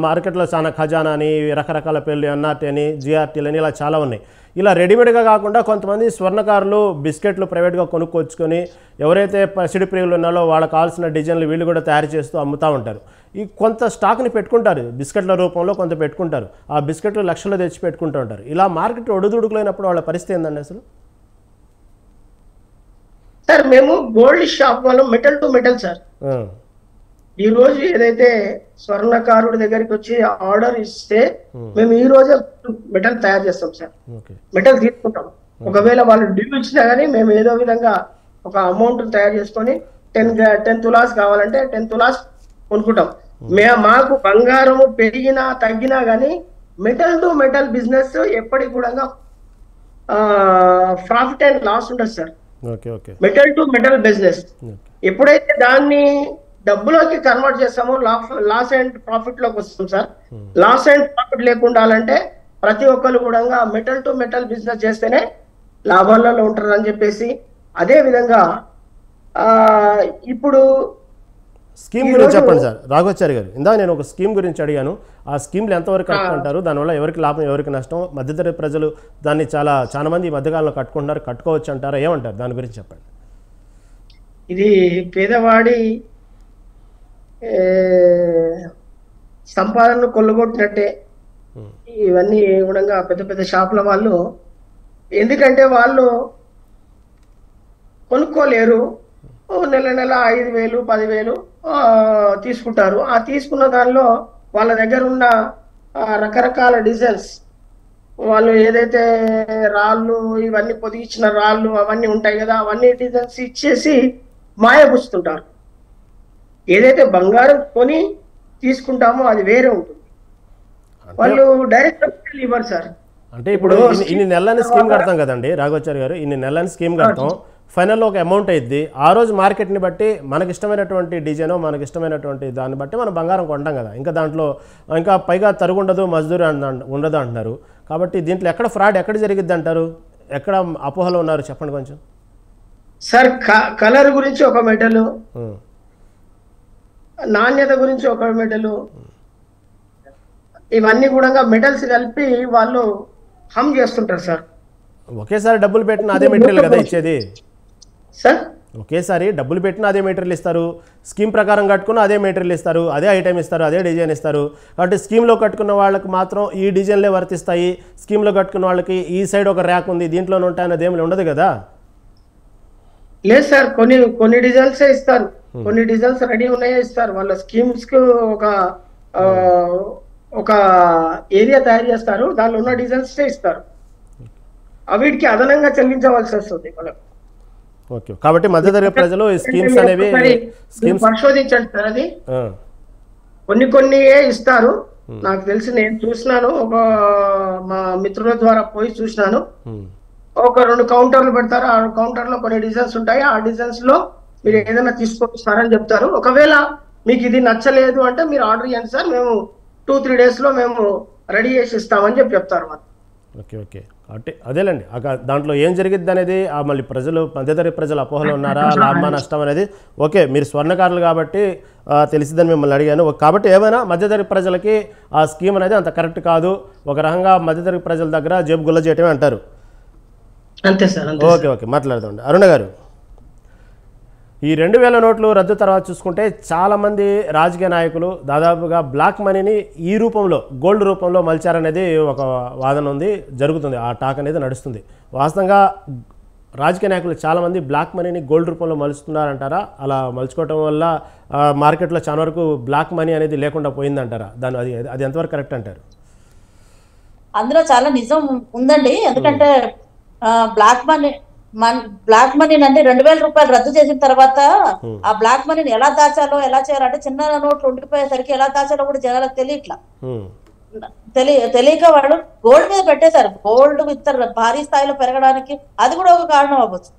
మార్కెట్లో చాలా ఖజానా అని, రకరకాల పేర్లు, ఎన్ఆర్టీ అని, జిఆర్టీలు అని, ఇలా చాలా ఉన్నాయి. ఇలా రెడీమేడ్గా కాకుండా కొంతమంది స్వర్ణకారులు బిస్కెట్లు ప్రైవేట్గా కొనుక్కొచ్చుకొని ఎవరైతే పసిడి ప్రియులు ఉన్నారో వాళ్ళకి కావాల్సిన డిజైన్లు వీళ్ళు కూడా తయారు చేస్తూ అమ్ముతూ ఉంటారు. ఈ కొంత స్టాక్ని పెట్టుకుంటారు, బిస్కెట్ల రూపంలో కొంత పెట్టుకుంటారు. ఆ బిస్కెట్లు లక్షలు తెచ్చి పెట్టుకుంటూ ఉంటారు. ఇలా మార్కెట్ ఒడుదుడుకులైనప్పుడు వాళ్ళ పరిస్థితి ఏందండి అసలు? సార్ మేము గోల్డ్ షాప్ వాళ్ళం, మెటల్ టు మెటల్ సార్. ఈ రోజు ఏదైతే స్వర్ణకారుడి దగ్గరికి వచ్చి ఆర్డర్ ఇస్తే మేము ఈ రోజే మెటల్ తయారు చేస్తాం సార్. మెటల్ తీసుకుంటాం. ఒకవేళ వాళ్ళు డ్యూ ఇచ్చినా కానీ మేము ఏదో విధంగా ఒక అమౌంట్ తయారు చేసుకొని 10 తులాస్ కావాలంటే 10 తులాస్ కొనుక్కుంటాం. మాకు బంగారము పెరిగినా తగ్గినా కానీ మెటల్ టు మెటల్ బిజినెస్ ఎప్పటికి కూడా ప్రాఫిట్ అండ్ లాస్ ఉండదు sir. Metal to metal business ఎప్పుడైతే దాన్ని డబ్బులోకి కన్వర్ట్ చేస్తామో లాస్ అండ్ ప్రాఫిట్ లోకి వస్తాం సార్. లాస్ అండ్ ప్రాఫిట్ లేకుండా అంటే ప్రతి ఒక్కరు కూడా మెటల్ టు మెటల్ బిజినెస్ చేస్తేనే లాభాలలో ఉంటారు అని చెప్పేసి, అదే విధంగా ఇప్పుడు స్కీమ్ గురించి చెప్పండి సార్ రాఘవాచారి గారు. ఇందాక నేను ఒక స్కీమ్ గురించి అడిగాను, ఆ స్కీమ్లు ఎంతవరకు కరెక్ట్ అంటారు, దానివల్ల ఎవరికి లాభం ఎవరికి నష్టం, మధ్యతరగతి ప్రజలు దాన్ని చాలా మంది ఈ మధ్యకాలంలో కట్టుకుంటున్నారు, కట్టుకోవచ్చు అంటారా, ఏమంటారు దాని గురించి చెప్పండి. ఇది పేదవాడి సంపాదనను కొల్లగొట్టినట్టే ఇవన్నీ కూడా పెద్ద పెద్ద షాపుల వాళ్ళు. ఎందుకంటే వాళ్ళు కొనుక్కోలేరు, నెల 5,000 10,000 తీసుకుంటారు. ఆ తీసుకున్న దానిలో వాళ్ళ దగ్గర ఉన్న రకరకాల డిజైన్స్, వాళ్ళు ఏదైతే రాళ్ళు ఇవన్నీ పొదిగించిన రాళ్ళు అవన్నీ ఉంటాయి కదా, అవన్నీ డిజైన్స్ ఇచ్చేసి మాయపుచ్చుతుంటారు. ఏదైతే బంగారం కొని తీసుకుంటామో అది వేరే ఉంటుంది, వాళ్ళు డైరెక్ట్ ఇవ్వరు సార్. అంటే ఇప్పుడు ఇన్ని నెలలని స్కీమ్ కడతాం కదండి రాఘవాచారి గారు, ఇన్ని నెలలని స్కీమ్ కడతాం, ఫైనల్లో ఒక అమౌంట్ అయింది. ఆ రోజు మార్కెట్ని బట్టి మనకి ఇష్టమైనటువంటి డిజైన్, మనకి ఇష్టమైనటువంటి దాన్ని బట్టి మనం బంగారం కొంటాం కదా. ఇంకా దాంట్లో ఇంకా పైగా తరుగుండదు, మజ్దూరి ఉండదు అంటున్నారు. కాబట్టి దీంట్లో ఎక్కడ ఫ్రాడ్ ఎక్కడ జరిగిద్ది అంటారు, ఎక్కడ అపోహలు ఉన్నారు చెప్పండి కొంచెం. సార్ కలర్ గురించి ఒక మెటల్, నాణ్యత గురించి ఒక మెటల్, ఇవన్నీ కూడా మెటల్స్ కలిపి వాళ్ళు హమ్ చేస్తుంటారు సార్. ఒకేసారి డబ్బులు పెట్టిన అదే మెటీరియల్ కదా ఇచ్చేది సార్, ఒకేసారి డబ్బులు పెట్టిన అదే మెటీరియల్ ఇస్తారు, స్కీమ్ ప్రకారం కట్టుకున్న అదే మెటీరియల్ ఇస్తారు, అదే ఐటెం ఇస్తారు, అదే డిజైన్ ఇస్తారు. కాబట్టి స్కీమ్లో కట్టుకున్న వాళ్ళకి మాత్రం ఈ డిజైన్లే వర్తిస్తాయి, స్కీమ్లో కట్టుకున్న వాళ్ళకి ఈ సైడ్ ఒక ర్యాక్ ఉంది దీంట్లోనే ఉంటాయన్నది ఏమి ఉండదు కదా. లేదు సార్, కొన్ని డిజైన్స్ ఇస్తారు, కొన్ని డిజైన్స్ రెడీ ఉన్నాయే ఇస్తారు. వాళ్ళ స్కీమ్స్ కు ఒక ఏరియా తయారు చేస్తారు, దానిలో ఉన్న డిజైన్స్ ఇస్తారు, వీటికి అదనంగా చెల్లించవలసి వస్తుంది మనకు. ఓకే, కాబట్టి మధ్యతరగతి ప్రజలు ఈ స్కీమ్స్ అనేవి పరిశోధించండి సార్. అది కొన్ని ఇస్తారు, నాకు తెలిసి నేను చూసినాను, ఒక మా మిత్రుల ద్వారా పోయి చూసినాను. ఒక 2 కౌంటర్లు పెడతారు, ఆ కౌంటర్ లో కొన్ని డిజైన్స్ ఉంటాయి, ఆ డిజైన్స్ లో మీరు ఏదైనా తీసుకొస్తారని చెప్తారు. ఒకవేళ మీకు ఇది నచ్చలేదు అంటే మీరు ఆర్డర్ ఇవ్వండి సార్, మేము 2-3 days లో మేము రెడీ చేసి ఇస్తామని చెప్తారు మరి. ఓకే ఓకే, అంటే అదేలేండి దాంట్లో ఏం జరిగిద్ది అనేది మళ్ళీ మధ్యతరగతి ప్రజలు అపోహలు ఉన్నారా, లాభమా నష్టం అనేది. ఓకే, మీరు స్వర్ణకారులు కాబట్టి తెలిసిద్దని మిమ్మల్ని అడిగాను. కాబట్టి ఏమైనా మధ్యతరగతి ప్రజలకి ఆ స్కీమ్ అనేది అంత కరెక్ట్ కాదు, ఒక రకంగా మధ్యతరగతి ప్రజల దగ్గర జేబు గుల్ల చేయటమే అంటారు. అంతే సార్. ఓకే ఓకే, మాట్లాడదామండి. అరుణ గారు, ఈ 2000 నోట్లు రద్దు తర్వాత చూసుకుంటే చాలామంది రాజకీయ నాయకులు దాదాపుగా బ్లాక్ మనీని ఈ రూపంలో గోల్డ్ రూపంలో మలిచారనేది ఒక వాదన ఉంది, జరుగుతుంది, ఆ టాక్ అనేది నడుస్తుంది. వాస్తవంగా రాజకీయ నాయకులు చాలామంది బ్లాక్ మనీని గోల్డ్ రూపంలో మలుస్తున్నారంటారా? అలా మలుచుకోవటం వల్ల మార్కెట్లో చాలా వరకు బ్లాక్ మనీ అనేది లేకుండా పోయిందంటారా? అది ఎంతవరకు కరెక్ట్ అంటారు? అందులో చాలా నిజం ఉందండి. ఎందుకంటే బ్లాక్ మనీ అంటే 2000 రూపాయలు రద్దు చేసిన తర్వాత ఆ బ్లాక్ మనీని ఎలా దాచాలో ఎలా చేయాలంటే, చిన్న నోట్లు ఉండిపోయేసరికి ఎలా దాచాలో కూడా జనాలకు తెలియక వాళ్ళు గోల్డ్ మీద పెట్టేశారు. గోల్డ్ భారీ స్థాయిలో పెరగడానికి అది కూడా ఒక కారణం అవ్వచ్చు.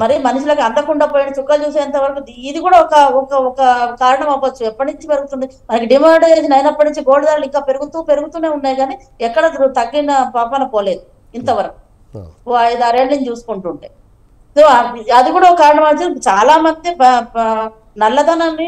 మరి మనుషులకు అందకుండా పోయిన చుక్కలు చూసేంత వరకు ఇది కూడా ఒక కారణం అవ్వచ్చు. ఎప్పటి నుంచి పెరుగుతుంది, మనకి డిమాండైజేషన్ అయినప్పటి నుంచి గోల్డ్ ధరలు ఇంకా పెరుగుతూనే ఉన్నాయి, కానీ ఎక్కడ తగ్గిన పాపన పోలేదు ఇంతవరకు 5-6 ఏళ్ళ నుంచి చూసుకుంటుంటే. సో అది కూడా ఒక కారణం. వచ్చి చాలా మంది నల్లధనాన్ని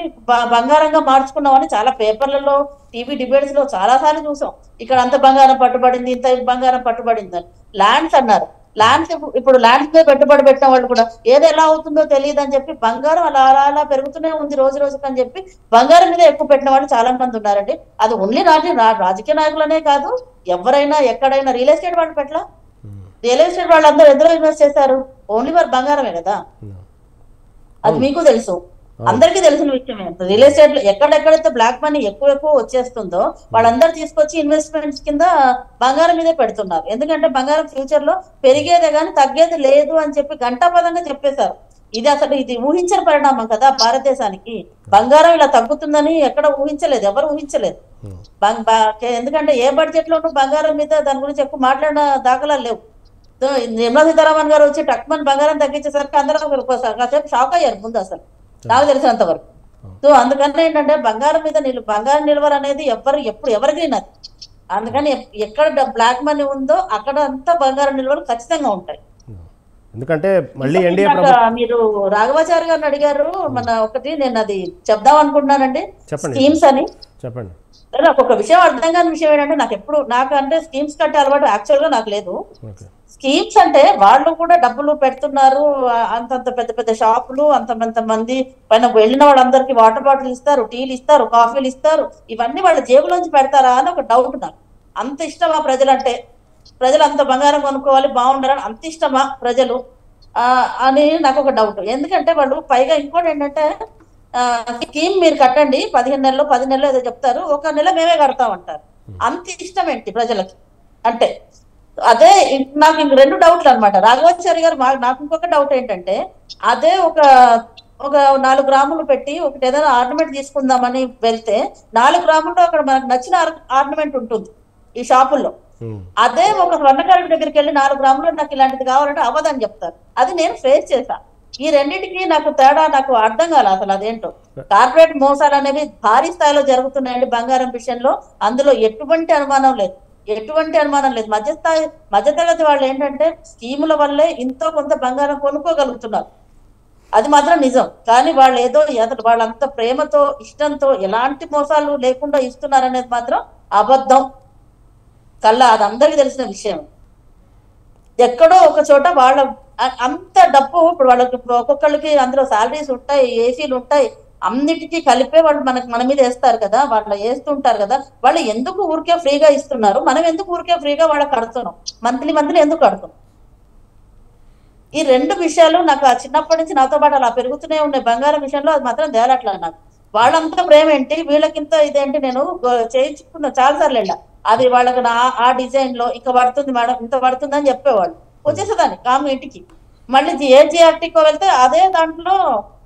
బంగారంగా మార్చుకున్నామని చాలా పేపర్లలో, టీవీ డిబేట్స్ లో చాలా సార్లు చూసాం. ఇక్కడ అంత బంగారం పట్టుబడింది, ఇంత బంగారం పట్టుబడింది అని. ల్యాండ్స్ అన్నారు, ల్యాండ్స్ ఇప్పుడు ల్యాండ్స్ మీద పెట్టుబడి పెట్టిన వాళ్ళు కూడా ఏది ఎలా అవుతుందో తెలియదు అని చెప్పి బంగారం అలా పెరుగుతూనే ఉంది రోజు రోజుకి అని చెప్పి బంగారం మీద ఎక్కువ పెట్టిన వాళ్ళు చాలా మంది ఉన్నారండి. అది ఓన్లీ రాజకీయ నాయకులనే కాదు, ఎవరైనా ఎక్కడైనా రియల్ ఎస్టేట్ వాళ్ళు పెట్టలా. రియల్ ఎస్టేట్ వాళ్ళందరూ ఎందులో ఇన్వెస్ట్ చేశారు? ఓన్లీ వారు బంగారమే కదా. అది మీకు తెలుసు, అందరికీ తెలిసిన విషయమే. రియల్ ఎస్టేట్ లో ఎక్కడెక్కడైతే బ్లాక్ మనీ ఎక్కువ వచ్చేస్తుందో వాళ్ళందరూ తీసుకొచ్చి ఇన్వెస్ట్మెంట్స్ కింద బంగారం మీదే పెడుతున్నారు. ఎందుకంటే బంగారం ఫ్యూచర్ లో పెరిగేదే కానీ తగ్గేది లేదు అని చెప్పి గంటాపదంగా చెప్పేశారు. ఇది ఊహించిన పరిణామం కదా భారతదేశానికి. బంగారం ఇలా తగ్గుతుందని ఎక్కడ ఊహించలేదు, ఎవరు ఊహించలేదు. ఎందుకంటే ఏ బడ్జెట్ లోనూ బంగారం మీద దాని గురించి ఎక్కువ మాట్లాడిన దాఖలాలు లేవు. నిర్మలా సీతారామన్ గారు వచ్చి టక్మన్ బంగారం తగ్గించేసరికి అందరూ కాసేపు షాక్ అయ్యారు ముందు, అసలు నాకు తెలిసినంత వరకు. సో అందుకని ఏంటంటే బంగారం మీద బంగారం నిల్వలు అనేది ఎవరికి నది. అందుకని ఎక్కడ బ్లాక్ మనీ ఉందో అక్కడ అంతా బంగారం నిల్వలు ఖచ్చితంగా ఉంటాయి. ఎందుకంటే మళ్ళీ ఎన్డీఏ మీరు రాఘవాచారి గారిని అడిగారు, మన ఒకటి నేను అది చెప్దాం అనుకుంటున్నానండి. చెప్పండి. స్కీమ్స్ అని చెప్పండి. నాకు ఒక విషయం అర్థం కాని విషయం ఏంటంటే, నాకు అంటే స్కీమ్స్ కట్టే అలవాటు యాక్చువల్ గా నాకు లేదు. స్కీమ్స్ అంటే వాళ్ళు కూడా డబ్బులు పెడుతున్నారు, అంతంత పెద్ద పెద్ద షాపులు, అంత మంది పైన వెళ్ళిన వాళ్ళందరికీ వాటర్ బాటిల్ ఇస్తారు, టీలు ఇస్తారు, కాఫీలు ఇస్తారు. ఇవన్నీ వాళ్ళ జేబులోంచి పెడతారా అని ఒక డౌట్ నాకు. అంత ఇష్టమా ప్రజలంటే? ప్రజలు అంత బంగారం కొనుక్కోవాలి, బాగుండాలని అంత ఇష్టమా ప్రజలు అని నాకు ఒక డౌట్. ఎందుకంటే వాళ్ళు పైగా ఇంకోటి ఏంటంటే, స్కీమ్ మీరు కట్టండి 15 నెలలు 10 నెలలు ఏదో చెప్తారు, 1 నెల మేమే కడతామంటారు. అంత ఇష్టం ఏంటి ప్రజలకి అంటే? అదే నాకు ఇంక 2 డౌట్లు అనమాట. రాఘవాచారి గారు నాకు ఇంకొక డౌట్ ఏంటంటే, అదే ఒక 4 గ్రాములు పెట్టి ఒకటి ఏదైనా ఆర్నమెంట్ తీసుకుందామని వెళ్తే 4 గ్రాముల్లో అక్కడ మనకు నచ్చిన ఆర్నమెంట్ ఉంటుంది ఈ షాపుల్లో. అదే ఒక స్వర్ణకారుడి దగ్గరికి వెళ్ళి 4 గ్రాములు నాకు ఇలాంటిది కావాలంటే అవ్వదని చెప్తారు. అది నేను ఫేస్ చేశా. ఈ రెండింటికి నాకు తేడా నాకు అర్థం కాలే అసలు అదేంటో. కార్పొరేట్ మోసాలు అనేవి భారీ స్థాయిలో జరుగుతున్నాయండి బంగారం విషయంలో. అందులో ఎటువంటి అనుమానం లేదు. మధ్యతరగతి వాళ్ళు ఏంటంటే స్కీముల వల్లే ఇంతో కొంత బంగారం కొనుక్కోగలుగుతున్నారు, అది మాత్రం నిజం. కానీ వాళ్ళు ఏదో వాళ్ళంత ప్రేమతో ఇష్టంతో ఎలాంటి మోసాలు లేకుండా ఇస్తున్నారనేది మాత్రం అబద్ధం. అది అందరికీ తెలిసిన విషయం. ఎక్కడో ఒక చోట వాళ్ళ అంత డబ్బు, ఇప్పుడు వాళ్ళకి ఒక్కొక్కళ్ళకి అందులో శాలరీస్ ఉంటాయి, ఏసీలు ఉంటాయి, అన్నిటికీ కలిపే వాళ్ళు మన మీద వేస్తారు కదా, వాళ్ళు వేస్తుంటారు కదా. వాళ్ళు ఎందుకు ఊరికే ఫ్రీగా ఇస్తున్నారు? మనం ఎందుకు ఊరికే ఫ్రీగా వాళ్ళకి కడుతున్నాం? మంత్లీ ఎందుకు కడుతున్నాం? ఈ 2 విషయాలు నాకు చిన్నప్పటి నుంచి నాతో పాటు అలా పెరుగుతూనే ఉన్నాయి. బంగారం విషయంలో అది మాత్రం తేలట్లా నాకు. వాళ్ళంతా ప్రేమ ఏంటి, వీళ్ళకింత ఇదేంటి? నేను చేయించుకున్నా చాలాసార్లు వెళ్ళా. అది వాళ్ళకి ఆ డిజైన్ లో ఇంకా పడుతుంది మేడం, ఇంత పడుతుంది అని చెప్పేవాళ్ళు. వచ్చేసేదాన్ని కాము ఇంటికి. మళ్ళీ ఏజీఆర్టీకో వెళ్తే అదే దాంట్లో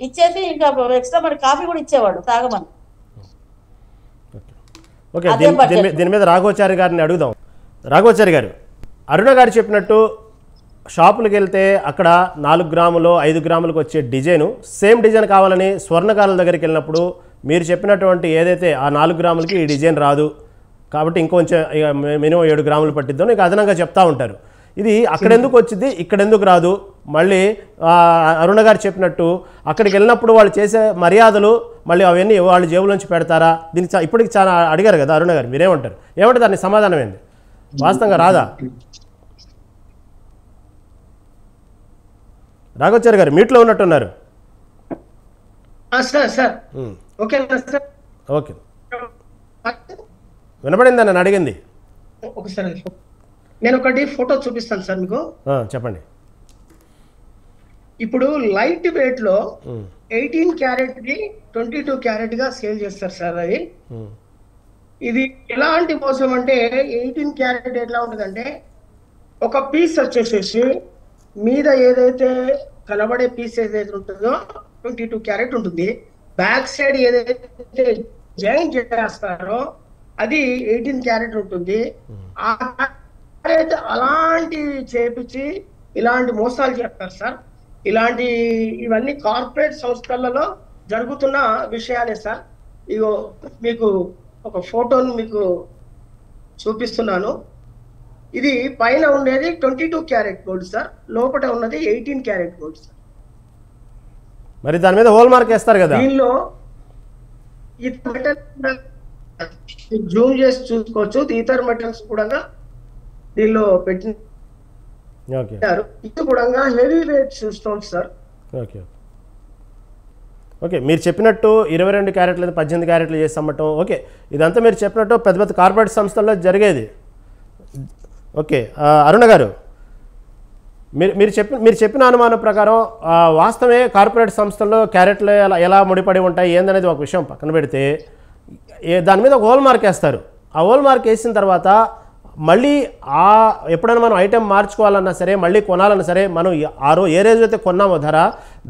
ఇచ్చేసి ఇంకా ఎక్స్ట్రా మరి కాఫీ కూడా ఇచ్చేవాడు తాగమని. ఓకే, దీని మీద రాఘవాచారి గారిని అడుగుదాం. రాఘవాచారి గారు, అరుణ గారు చెప్పినట్టు షాపులకు వెళ్తే అక్కడ 4 గ్రాములు 5 గ్రాములకు వచ్చే డిజైను సేమ్ డిజైన్ కావాలని స్వర్ణకారుల దగ్గరికి వెళ్ళినప్పుడు మీరు చెప్పినటువంటి ఏదైతే ఆ 4 గ్రాములకి ఈ డిజైన్ రాదు కాబట్టి ఇంకొంచెం మినిమం 7 గ్రాములు పట్టిద్దాం ఇక అదనంగా చెప్తా ఉంటారు. ఇది అక్కడ ఎందుకు వచ్చింది, ఇక్కడ ఎందుకు రాదు? మళ్ళీ అరుణ గారు చెప్పినట్టు అక్కడికి వెళ్ళినప్పుడు వాళ్ళు చేసే మర్యాదలు మళ్ళీ అవన్నీ వాళ్ళు జేబులోంచి పెడతారా? దీనికి ఇప్పటికి చాలా అడిగారు కదా అరుణ గారు, మీరేమంటారు? ఏమంటే దానికి సమాధానం ఏంది? వాస్తవంగా రాదా? రాఘవాచారి గారు మీట్లో ఉన్నట్టున్నారు. ఓకే, వినపడిందా నన్ను అడిగింది? ఒకసారి నేను ఒకటి ఫోటో చూపిస్తాను సార్ మీకు. చెప్పండి. ఇప్పుడు లైట్ వెయిట్ లో 18 క్యారెట్ కి 22 క్యారెట్ గా సేల్ చేస్తారు సార్. అది ఇది ఎలాంటి మోసం అంటే 18 క్యారెట్ ఎట్లా ఉంటుందంటే ఒక పీస్ వచ్చేసేసి మీద ఏదైతే కనబడే పీస్ ఏదైతే ఉంటుందో 22 క్యారెట్ ఉంటుంది. బ్యాక్ సైడ్ ఏదైతే జాయిన్ చేస్తారో అది 18 క్యారెట్ ఉంటుంది. ఆ క్యారెట్ అలాంటి చేపించి ఇలాంటి మోసాలు చేస్తారు సార్. ఇవన్నీ కార్పొరేట్ సంస్థలలో జరుగుతున్న విషయాలే సార్. ఇగో మీకు ఒక ఫోటోను మీకు చూపిస్తున్నాను. ఇది పైన ఉండేది 22 క్యారెట్ గోల్డ్ సార్, లోపల ఉన్నది 18 క్యారెట్ గోల్డ్ సార్. మరి దాని మీద హోల్ మార్క్ వేస్తారు కదా. దీనిలో జూమ్ చేసి చూసుకోవచ్చు. ఇతర మెటల్స్ కూడా దీనిలో పెట్టినారు. ఇది కూడా heavy weight stones sir. Okay okay, మీరు చెప్పినట్టు 22 క్యారెట్లు 18 క్యారెట్లు చేసి అమ్మటం ఓకే, ఇదంతా మీరు చెప్పినట్టు పెద్ద పెద్ద కార్పొరేట్ సంస్థల్లో జరిగేది. ఓకే, అరుణ గారు మీరు చెప్పిన అనుమానం ప్రకారం వాస్తవమే కార్పొరేట్ సంస్థల్లో క్యారెట్లు ఎలా ముడిపడి ఉంటాయి ఏందనేది ఒక విషయం పక్కన పెడితే దాని మీద ఒక హోల్ మార్క్ వేస్తారు. ఆ హోల్ మార్క్ వేసిన తర్వాత మళ్ళీ ఎప్పుడైనా మనం ఐటెం మార్చుకోవాలన్నా సరే మళ్ళీ కొనాలన్నా సరే మనం ఏ రోజు అయితే కొన్నామో ధర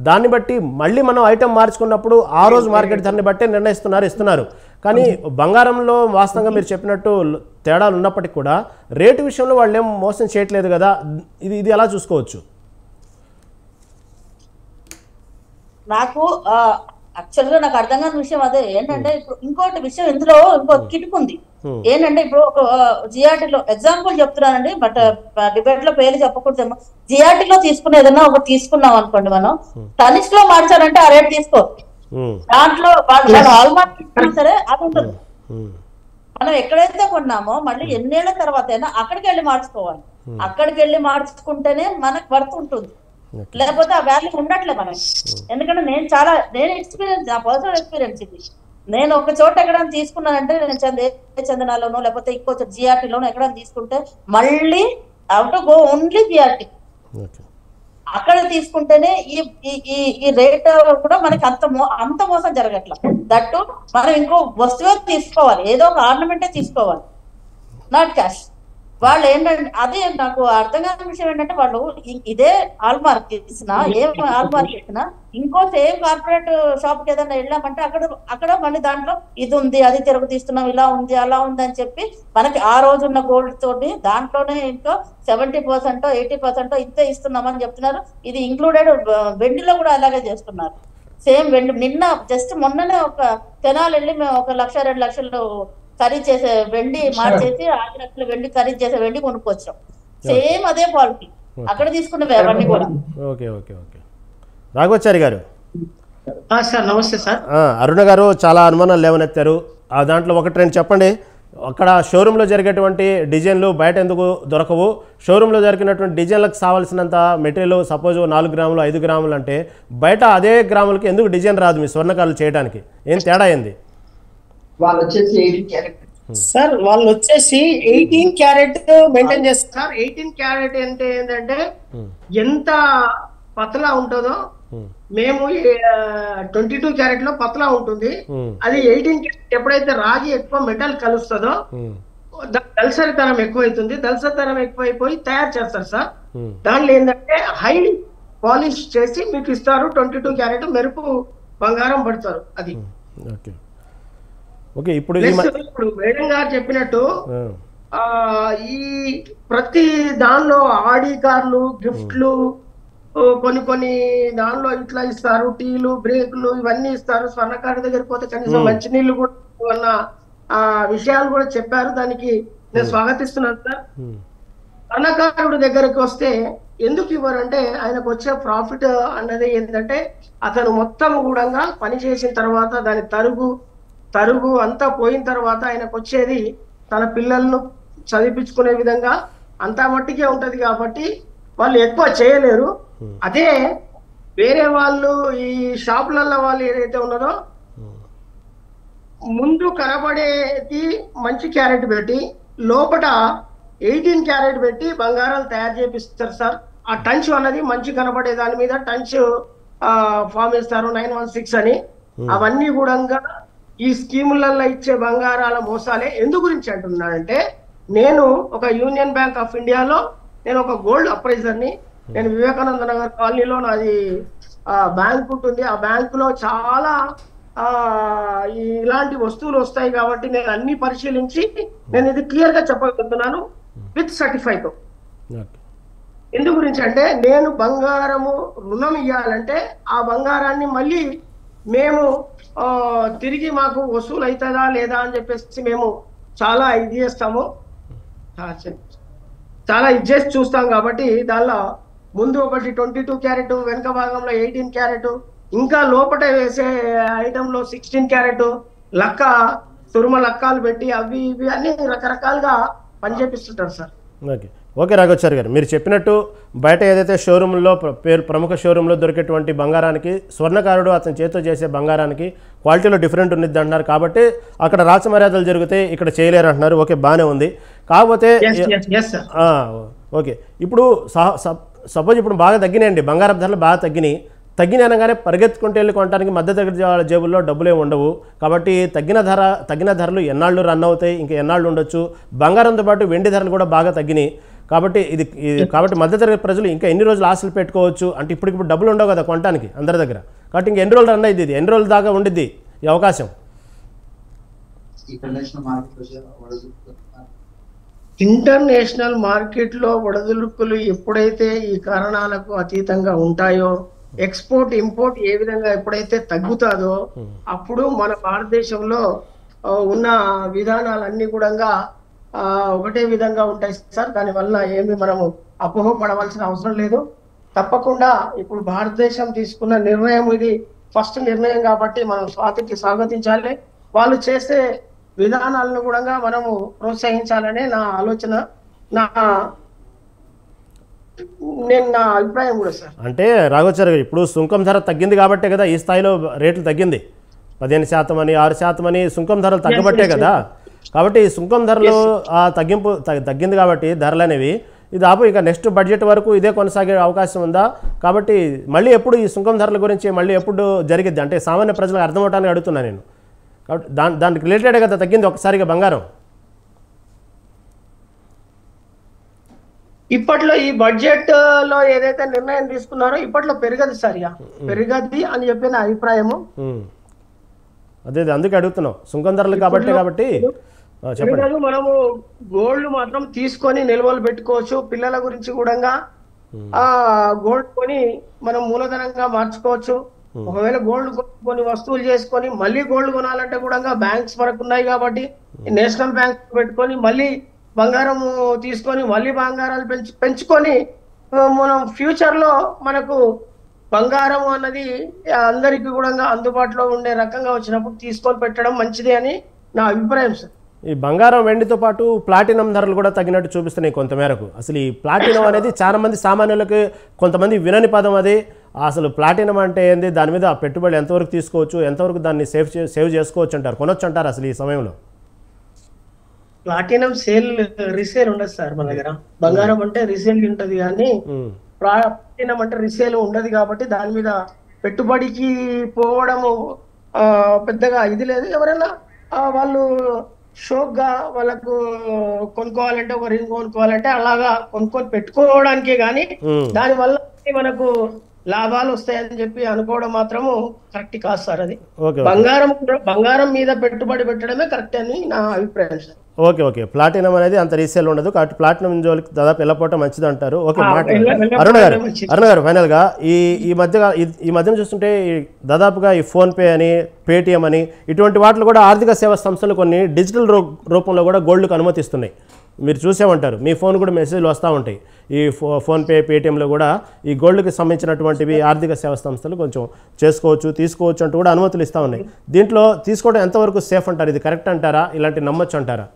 దాన్ని బట్టి మళ్ళీ మనం ఐటెం మార్చుకున్నప్పుడు ఆ రోజు మార్కెట్ ధరని బట్టే ఇస్తున్నారు. కానీ బంగారంలో వాస్తవంగా మీరు చెప్పినట్టు తేడాలు ఉన్నప్పటికీ కూడా రేటు విషయంలో వాళ్ళు ఏం మోసం చేయట్లేదు కదా. ఇది ఎలా చూసుకోవచ్చు? యాక్చువల్గా నాకు అర్థం కాని విషయం అదే ఏంటంటే, ఇప్పుడు ఇంకోటి విషయం ఇందులో ఇంకో కిటుకు ఉంది. ఏంటంటే ఇప్పుడు ఒక జిఆర్టీలో ఎగ్జాంపుల్ చెప్తున్నానండి, బట్ డిబేట్ లో పేర్లు చెప్పకూడదేమో. జిఆర్టీలో తీసుకున్న ఏదైనా ఒక తీసుకున్నాం అనుకోండి, మనం తనిష్క్ లో మార్చారంటే ఆ రేట్ తీసుకో, దాంట్లో వాళ్ళు హాల్మార్క్ తీసుకున్నా సరే అది ఉంటుంది. మనం ఎక్కడైతే కొన్నామో మళ్ళీ ఎన్నేళ్ల తర్వాత అయినా అక్కడికి వెళ్ళి మార్చుకోవాలి. అక్కడికి వెళ్ళి మార్చుకుంటేనే మనకు వర్త్ ఉంటుంది, లేకపోతే ఆ వాల్యూ ఉండట్లే మనకి. ఎందుకంటే నేను ఎక్స్పీరియన్స్, నా పర్సనల్ ఎక్స్పీరియన్స్ ఇది. నేను ఒక చోట ఎక్కడైనా తీసుకున్నానంటే, నేను చందనాలోనో లేకపోతే ఇంకో జిఆర్టీలోనో ఎక్కడైనా తీసుకుంటే మళ్ళీ అవుట్ గో ఓన్లీ జిఆర్టీ, అక్కడ తీసుకుంటేనే ఈ రేట్ కూడా మనకి అంత మోసం జరగట్ల. దట్టు మనం ఇంకో వస్తువే తీసుకోవాలి, ఏదో ఒక ఆర్నమెంటే తీసుకోవాలి, నాట్ క్యాష్. వాళ్ళు ఏంటంటే, అదే నాకు అర్థం కాని విషయం ఏంటంటే, వాళ్ళు ఇదే హాల్మార్క్ ఇచ్చినా, ఏ హాల్మార్క్ ఇచ్చినా ఇంకో సేమ్ కార్పొరేట్ షాప్ కి ఏదైనా వెళ్ళామంటే అక్కడ మళ్ళీ దాంట్లో ఇది ఉంది, అది తిరుగు తీస్తున్నాం, ఇలా ఉంది అలా ఉంది అని చెప్పి మనకి ఆ రోజు ఉన్న గోల్డ్ తోటి దాంట్లోనే ఇంకో 70% 80% ఇంతే ఇస్తున్నామని చెప్తున్నారు. ఇది ఇంక్లూడెడ్ వెండిలో కూడా అలాగే చేస్తున్నారు. సేమ్ వెండి. నిన్న జస్ట్ మొన్ననే ఒక తెనాలి వెళ్ళి మేము 1 లక్ష 2 లక్షలు ఖరీదు చేసే వెండి మార్చేసి 5 లక్షల వెండి ఖరీదు చేసే వెండి కొనుక్కొచ్చాం. సేమ్ అదే క్వాలిటీ అక్కడ తీసుకున్నవి అవన్నీ కూడా. ఓకే ఓకే ఓకే రాఘవచారి గారు. సార్ నమస్తే సార్. అరుణ గారు చాలా అనుమానాలు లేవనెత్తారు. ఆ దాంట్లో ఒకటి రెండు చెప్పండి. అక్కడ షోరూంలో జరిగేటువంటి డిజైన్లు బయట ఎందుకు దొరకవు? షోరూంలో జరిగినటువంటి డిజైన్లకు కావాల్సినంత మెటీరియల్ సపోజ్ 4 గ్రాములు 5 గ్రాములు అంటే బయట అదే గ్రాములకి ఎందుకు డిజైన్ రాదు మీ స్వర్ణకారులు చేయడానికి? ఏం తేడా ఏంది? వాళ్ళు వచ్చేసి 18 క్యారెట్ సార్, వాళ్ళు వచ్చేసి 18 క్యారెట్ మెయింటైన్ చేస్తారు. 18 క్యారెట్ అంటే ఏంటంటే ఎంత పతలా ఉంటుందో, మేము 22 క్యారెట్ లో పతలా ఉంటుంది. అది 18 క్యారెట్ ఎప్పుడైతే రాగి ఎక్కువ మెటల్ కలుస్తుందో దళసరితనం ఎక్కువైతుంది. దళసరితనం ఎక్కువైపోయి తయారు చేస్తారు సార్. దాంట్లో ఏంటంటే హై పాలిష్ చేసి మీకు ఇస్తారు. 22 క్యారెట్ మెరుపు బంగారం పడతారు. అది ఓకే. ఇప్పుడు మేడం గారు చెప్పినట్టు ఈ ప్రతి దానిలో ఆడి కార్లు, గిఫ్ట్లు, కొన్ని దానిలో ఇట్లా ఇస్తారు, టీలు, బ్రేకులు ఇవన్నీ ఇస్తారు. స్వర్ణకారు దగ్గర పోతే కనీసం మంచినీళ్ళు కూడా అన్న విషయాలు కూడా చెప్పారు. దానికి నేను స్వాగతిస్తున్నాను సార్. స్వర్ణకారుడు దగ్గరకు వస్తే ఎందుకు ఇవ్వరంటే, ఆయనకు వచ్చే ప్రాఫిట్ అన్నది ఏంటంటే, అతను మొత్తం కూడా పని చేసిన తర్వాత దాని తరుగు అంతా పోయిన తర్వాత ఆయనకు వచ్చేది తన పిల్లలను చదివించుకునే విధంగా అంతా మట్టికే ఉంటది. కాబట్టి వాళ్ళు ఎక్కువ చేయలేరు. అదే వేరే వాళ్ళు ఈ షాపులలో వాళ్ళు ఏదైతే ఉన్నదో ముందు కనబడేది మంచి క్యారెట్ పెట్టి లోపల 18 క్యారెట్ పెట్టి బంగారాలు తయారు చేపిస్తారు సార్. ఆ టంచ్ అన్నది మంచి కనబడే దాని మీద టంచ్ ఫామ్ ఇస్తారు 916 అని. అవన్నీ కూడా ఈ స్కీములలో ఇచ్చే బంగారాల మోసాలే. ఎందు గురించి అంటున్నానంటే, నేను ఒక యూనియన్ బ్యాంక్ ఆఫ్ ఇండియాలో నేను ఒక గోల్డ్ అప్రైజర్ని. నేను వివేకానంద నగర్ కాలనీలో నాది బ్యాంక్ ఉంటుంది. ఆ బ్యాంకులో చాలా ఇలాంటి వస్తువులు వస్తాయి. కాబట్టి నేను అన్ని పరిశీలించి నేను ఇది క్లియర్ గా చెప్పగలుగుతున్నాను విత్ సర్టిఫైతో. ఎందు గురించి అంటే, నేను బంగారము రుణం ఇవ్వాలంటే ఆ బంగారాన్ని మళ్ళీ మేము తిరిగి మాకు వసూలు అవుతుందా లేదా అని చెప్పేసి మేము చాలా ఇది చేస్తాము, చాలా ఇది చేసి చూస్తాం. కాబట్టి దానిలో ముందు ఒకటి 22 క్యారెట్, వెనుక భాగంలో 18 క్యారెట్, ఇంకా లోపల వేసే ఐటెంలో 16 క్యారెట్ లక్క తురుమ లక్కాలు పెట్టి అవి ఇవి అన్ని రకరకాలుగా పనిచేపిస్తుంటారు సార్. ఓకే ఓకే రాఘవచారి గారు, మీరు చెప్పినట్టు బయట ఏదైతే షోరూంలో ప్రముఖ షోరూంలో దొరికేటువంటి బంగారానికి స్వర్ణకారుడు అతని చేతితో చేసే బంగారానికి క్వాలిటీలో డిఫరెంట్ ఉన్నది అంటున్నారు. కాబట్టి అక్కడ రాచమర్యాదలు జరిగితే ఇక్కడ చేయలేరు అంటున్నారు. ఓకే, బాగానే ఉంది. కాకపోతే ఓకే, ఇప్పుడు సపోజ్ ఇప్పుడు బాగా తగ్గినాయండి, బంగారం ధరలు బాగా తగ్గినగానే పరిగెత్తుకుంటూ వెళ్ళి కొనడానికి మధ్యతరగతి జేబుల్లో డబ్బులే ఉండవు. కాబట్టి తగ్గిన ధరలు ఎన్నాళ్ళు రన్ అవుతాయి, ఇంకా ఎన్నాళ్ళు ఉండొచ్చు. బంగారంతో పాటు వెండి ధరలు కూడా బాగా తగ్గినాయి. కాబట్టి మధ్యతరగతి ప్రజలు ఇంకా ఎన్ని రోజులు ఆశలు పెట్టుకోవచ్చు అంటే, ఇప్పుడు డబ్బులు ఉండవు కదా కొనడానికి అందరి దగ్గర. కాబట్టి ఇంకా ఎన్ని రోజులు రన్ అయింది, ఇది ఎన్ని రోజుల దాకా ఉండిద్ది ఈ అవకాశం? ఇంటర్నేషనల్ మార్కెట్లో వడదులుకులు ఎప్పుడైతే ఈ కారణాలకు అతీతంగా ఉంటాయో, ఎక్స్పోర్ట్ ఇంపోర్ట్ ఏ విధంగా ఎప్పుడైతే తగ్గుతాదో అప్పుడు మన భారతదేశంలో ఉన్న విధానాలన్నీ కూడా ఒకటే విధంగా ఉంటాయి సార్. దానివల్ల ఏమి మనము అపోహపడవలసిన అవసరం లేదు. తప్పకుండా ఇప్పుడు భారతదేశం తీసుకున్న నిర్ణయం ఇది ఫస్ట్ నిర్ణయం కాబట్టి మనం స్వాగతించాలి. వాళ్ళు చేసే విధానాలను కూడా మనము ప్రోత్సహించాలనే నా ఆలోచన, నా అభిప్రాయం కూడా సార్. అంటే రాఘవచారి గారు, ఇప్పుడు సుంకం ధర తగ్గింది కాబట్టే కదా ఈ స్థాయిలో రేట్లు తగ్గింది. 15% అని 6% అని సుంకం ధరలు తగ్గబట్టే కదా. కాబట్టి ఈ సుంకం ధరలు తగ్గింపు తగ్గింది కాబట్టి ధరలు అనేవి దాపు ఇక నెక్స్ట్ బడ్జెట్ వరకు ఇదే కొనసాగే అవకాశం ఉందా? కాబట్టి మళ్ళీ ఎప్పుడు ఈ సుంకం ధరల గురించి మళ్ళీ ఎప్పుడు జరిగిద్ది అంటే సామాన్య ప్రజలకు అర్థమవటానికి అడుగుతున్నా నేను. కాబట్టి దానికి రిలేటెడ్ కదా తగ్గింది ఒకసారిగా బంగారం. ఇప్పట్లో ఈ బడ్జెట్ లో ఏదైతే నిర్ణయం తీసుకున్నారో ఇప్పట్లో పెరగదు సార్, పెరగద్ది అని చెప్పి నా అభిప్రాయము. అదే అందుకే అడుగుతున్నాం సుంకం ధరలు కాబట్టి చెప్పండి. మనము గోల్డ్ మాత్రం తీసుకొని నిల్వలు పెట్టుకోవచ్చు. పిల్లల గురించి కూడా గోల్డ్ కొని మనం మూలధనంగా మార్చుకోవచ్చు. ఒకవేళ గోల్డ్ కొన్ని వస్తువులు చేసుకొని మళ్ళీ గోల్డ్ కొనాలంటే కూడా బ్యాంక్స్ మనకు ఉన్నాయి కాబట్టి నేషనల్ బ్యాంక్ పెట్టుకొని మళ్ళీ బంగారం తీసుకొని మళ్ళీ బంగారాలు పెంచుకొని మనం ఫ్యూచర్ లో మనకు బంగారం అన్నది అందరికి కూడా అందుబాటులో ఉండే రకంగా వచ్చినప్పుడు తీసుకొని పెట్టడం మంచిది అని నా అభిప్రాయం సార్. ఈ బంగారం వెండితో పాటు ప్లాటినం ధరలు కూడా తగ్గినట్టు చూపిస్తున్నాయి కొంతమేరకు. అసలు ఈ ప్లాటినం అనేది చాలా మంది సామాన్యులకు కొంతమంది వినని పదం. అది అసలు ప్లాటినం అంటే ఏంది, దాని మీద పెట్టుబడి ఎంతవరకు తీసుకోవచ్చు, ఎంతవరకు దాన్ని సేవ్ చేసుకోవచ్చు అంటారు, కొనొచ్చు అంటారు అసలు ఈ సమయంలో? ప్లాటినం రీసేల్ ఉండదు సార్ మన దగ్గర. బంగారం అంటే రీసేల్ ఉంటది కానీ ప్లాటినం అంటే రీసేల్ ఉండదు కాబట్టి దాని మీద పెట్టుబడికి పోవడము పెద్దగా ఇది లేదు. ఎవరైనా వాళ్ళు షోక్గా వాళ్ళకు కొనుక్కోవాలంటే ఒక రింగ్ కొనుక్కోవాలంటే అలాగా కొనుక్కొని పెట్టుకోవడానికే గానీ దానివల్ల మనకు లాభాలు వస్తాయని చెప్పి అనుకోవడం మాత్రము కరెక్ట్ కాదు సార్. అది బంగారం మీద పెట్టుబడి పెట్టడమే కరెక్ట్ అని నా అభిప్రాయం సార్. ఓకే ప్లాటినం అనేది అంత రీసేల్ ఉండదు కాబట్టి ప్లాటినం జోలికి దాదాపు వెళ్ళకపోవటం మంచిది అంటారు. ఓకే అరుణ గారు ఫైనల్గా ఈ మధ్యన చూస్తుంటే దాదాపుగా ఈ ఫోన్పే అని పేటిఎం అని ఇటువంటి వాటిలో కూడా ఆర్థిక సేవా సంస్థలు కొన్ని డిజిటల్ రూపంలో కూడా గోల్డ్కు అనుమతిస్తున్నాయి. మీరు చూసేమంటారు, మీ ఫోన్ కూడా మెసేజ్లు వస్తూ ఉంటాయి. ఈ ఫోన్పే పేటిఎంలో కూడా ఈ గోల్డ్కి సంబంధించినటువంటివి ఆర్థిక సేవా సంస్థలు కొంచెం తీసుకోవచ్చు అంటూ కూడా అనుమతులు ఇస్తూ ఉన్నాయి. దీంట్లో తీసుకోవడం ఎంతవరకు సేఫ్ అంటారు? ఇది కరెక్ట్ అంటారా? ఇలాంటి నమ్మొచ్చు అంటారా?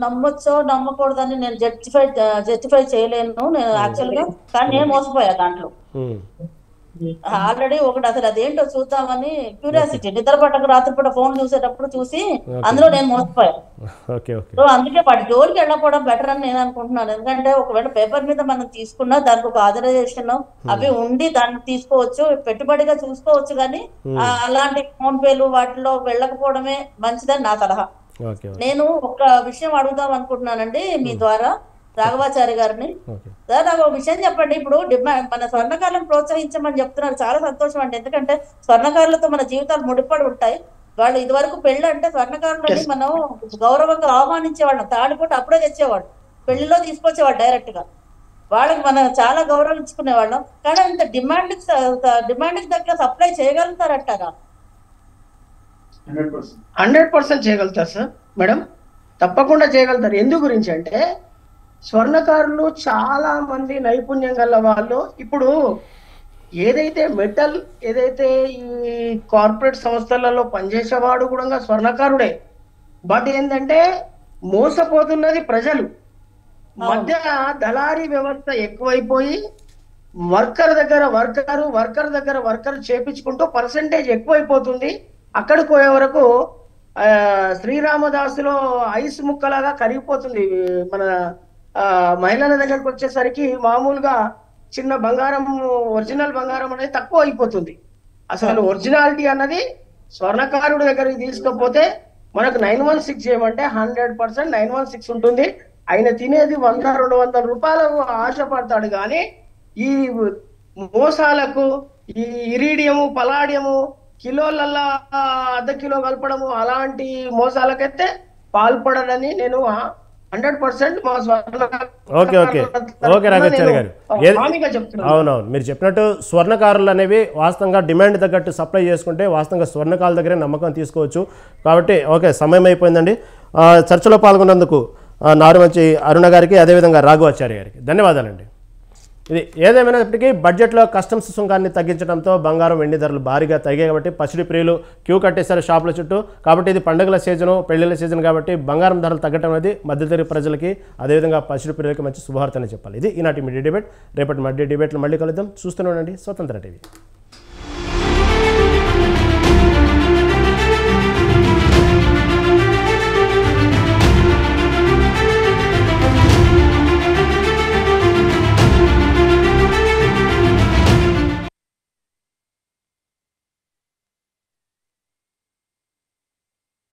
నమ్మొచ్చో నమ్మకూడదని నేను జస్టిఫై చేయలేను నేను యాక్చువల్గా. కానీ నేను మోసపోయా దాంట్లో ఆల్రెడీ. ఒకటి అసలు అదేంటో చూద్దామని క్యూరియాసిటీ, నిద్రపట్టక రాత్రిపూట ఫోన్ చూసేటప్పుడు చూసి అందులో నేను మోసపోయాను. సో అందుకే వాటి జోలికి వెళ్ళకపోవడం బెటర్ అని నేను అనుకుంటున్నాను. ఎందుకంటే ఒకవేళ పేపర్ మీద మనం తీసుకున్నా దానికి ఒక ఆథరైజేషన్ అవి ఉండి దాన్ని తీసుకోవచ్చు, పెట్టుబడిగా చూసుకోవచ్చు. కానీ అలాంటి ఫోన్ పేలు వాటిలో వెళ్ళకపోవడమే మంచిదని నా సలహా. నేను ఒక విషయం అడుగుదాం అనుకుంటున్నానండి మీ ద్వారా రాఘవాచారి గారిని. సార్ నాకు ఒక విషయం చెప్పండి. ఇప్పుడు మన స్వర్ణకారులను ప్రోత్సహించమని చెప్తున్నారు, చాలా సంతోషం అండి. ఎందుకంటే స్వర్ణకారులతో మన జీవితాలు ముడిపడి ఉంటాయి. వాళ్ళు ఇదివరకు పెళ్లి అంటే స్వర్ణకారులని మనం గౌరవంగా ఆహ్వానించేవాళ్ళం, తాడిపోటు అప్పుడే తెచ్చేవాడు, పెళ్లిలో తీసుకొచ్చేవాడు డైరెక్ట్ గా. వాళ్ళకి మనం చాలా గౌరవించుకునేవాళ్ళం. కానీ అంత డిమాండ్కి దగ్గర సప్లై చేయగలుగుతారంటారా? 100% చేయగలుగుతారు సార్ మేడం, తప్పకుండా చేయగలుగుతారు. ఎందు గురించి అంటే స్వర్ణకారులు చాలా మంది నైపుణ్యం గల వాళ్ళు. ఇప్పుడు ఏదైతే ఈ కార్పొరేట్ సంస్థలలో పనిచేసేవాడు కూడా స్వర్ణకారుడే. బట్ ఏంటంటే మోసపోతున్నది ప్రజలు. మధ్య దళారీ వ్యవస్థ ఎక్కువైపోయి వర్కర్ దగ్గర వర్కర్ చేపించుకుంటూ పర్సెంటేజ్ ఎక్కువైపోతుంది. అక్కడికి పోయే వరకు శ్రీరామదాసులో ఐస్ ముక్కలాగా కరిగిపోతుంది. మన మహిళల దగ్గరకు వచ్చేసరికి మామూలుగా చిన్న బంగారం, ఒరిజినల్ బంగారం అనేది తక్కువ అయిపోతుంది. అసలు ఒరిజినాలిటీ అన్నది స్వర్ణకారుడి దగ్గరికి తీసుకపోతే మనకు 916 చేయమంటే 100% 916 ఉంటుంది. ఆయన తినేది 100-200 రూపాయలకు ఆశపడతాడు. కానీ ఈ మోసాలకు, ఈ ఇరీడియము పలాడియము కిలోలల్లా అర్ధ కిలో కలపడము అలాంటి మోసాలకైతే పాల్పడదని నేను 100% మా ఓకే ఓకే ఓకే రాఘవాచారి గారు హామీగా చెప్తున్నాను. అవునవును మీరు చెప్పినట్టు స్వర్ణకారులు అనేవి వాస్తవంగా డిమాండ్ తగ్గట్టు సప్లై చేసుకుంటే వాస్తవంగా స్వర్ణకారుల దగ్గరే నమ్మకం తీసుకోవచ్చు. కాబట్టి ఓకే సమయం అయిపోయిందండి. చర్చలో పాల్గొన్నందుకు నారుమంచి అరుణ గారికి అదేవిధంగా రాఘవాచారి గారికి ధన్యవాదాలండి. ఇది ఏదేమైనప్పటికీ బడ్జెట్లో కస్టమ్స్ సుంకాన్ని తగ్గించడంతో బంగారం వెండి ధరలు భారీగా తగ్గాయి. కాబట్టి పసిడి ప్రియులు క్యూ కట్టేశారు షాపుల చుట్టూ. కాబట్టి ఇది పండుగల సీజను, పెళ్లిళ్ళ సీజన్ కాబట్టి బంగారం ధరలు తగ్గడం అనేది మధ్యతరగతి ప్రజలకి అదేవిధంగా పసిడి ప్రియులకి మంచి శుభవార్తనే చెప్పాలి. ఇది ఈనాటి మీడియా డిబేట్. రేపటి మీడియా డిబేట్లో మళ్ళీ కలుద్దాం. చూస్తూనే ఉండండి స్వతంత్ర టీవీ.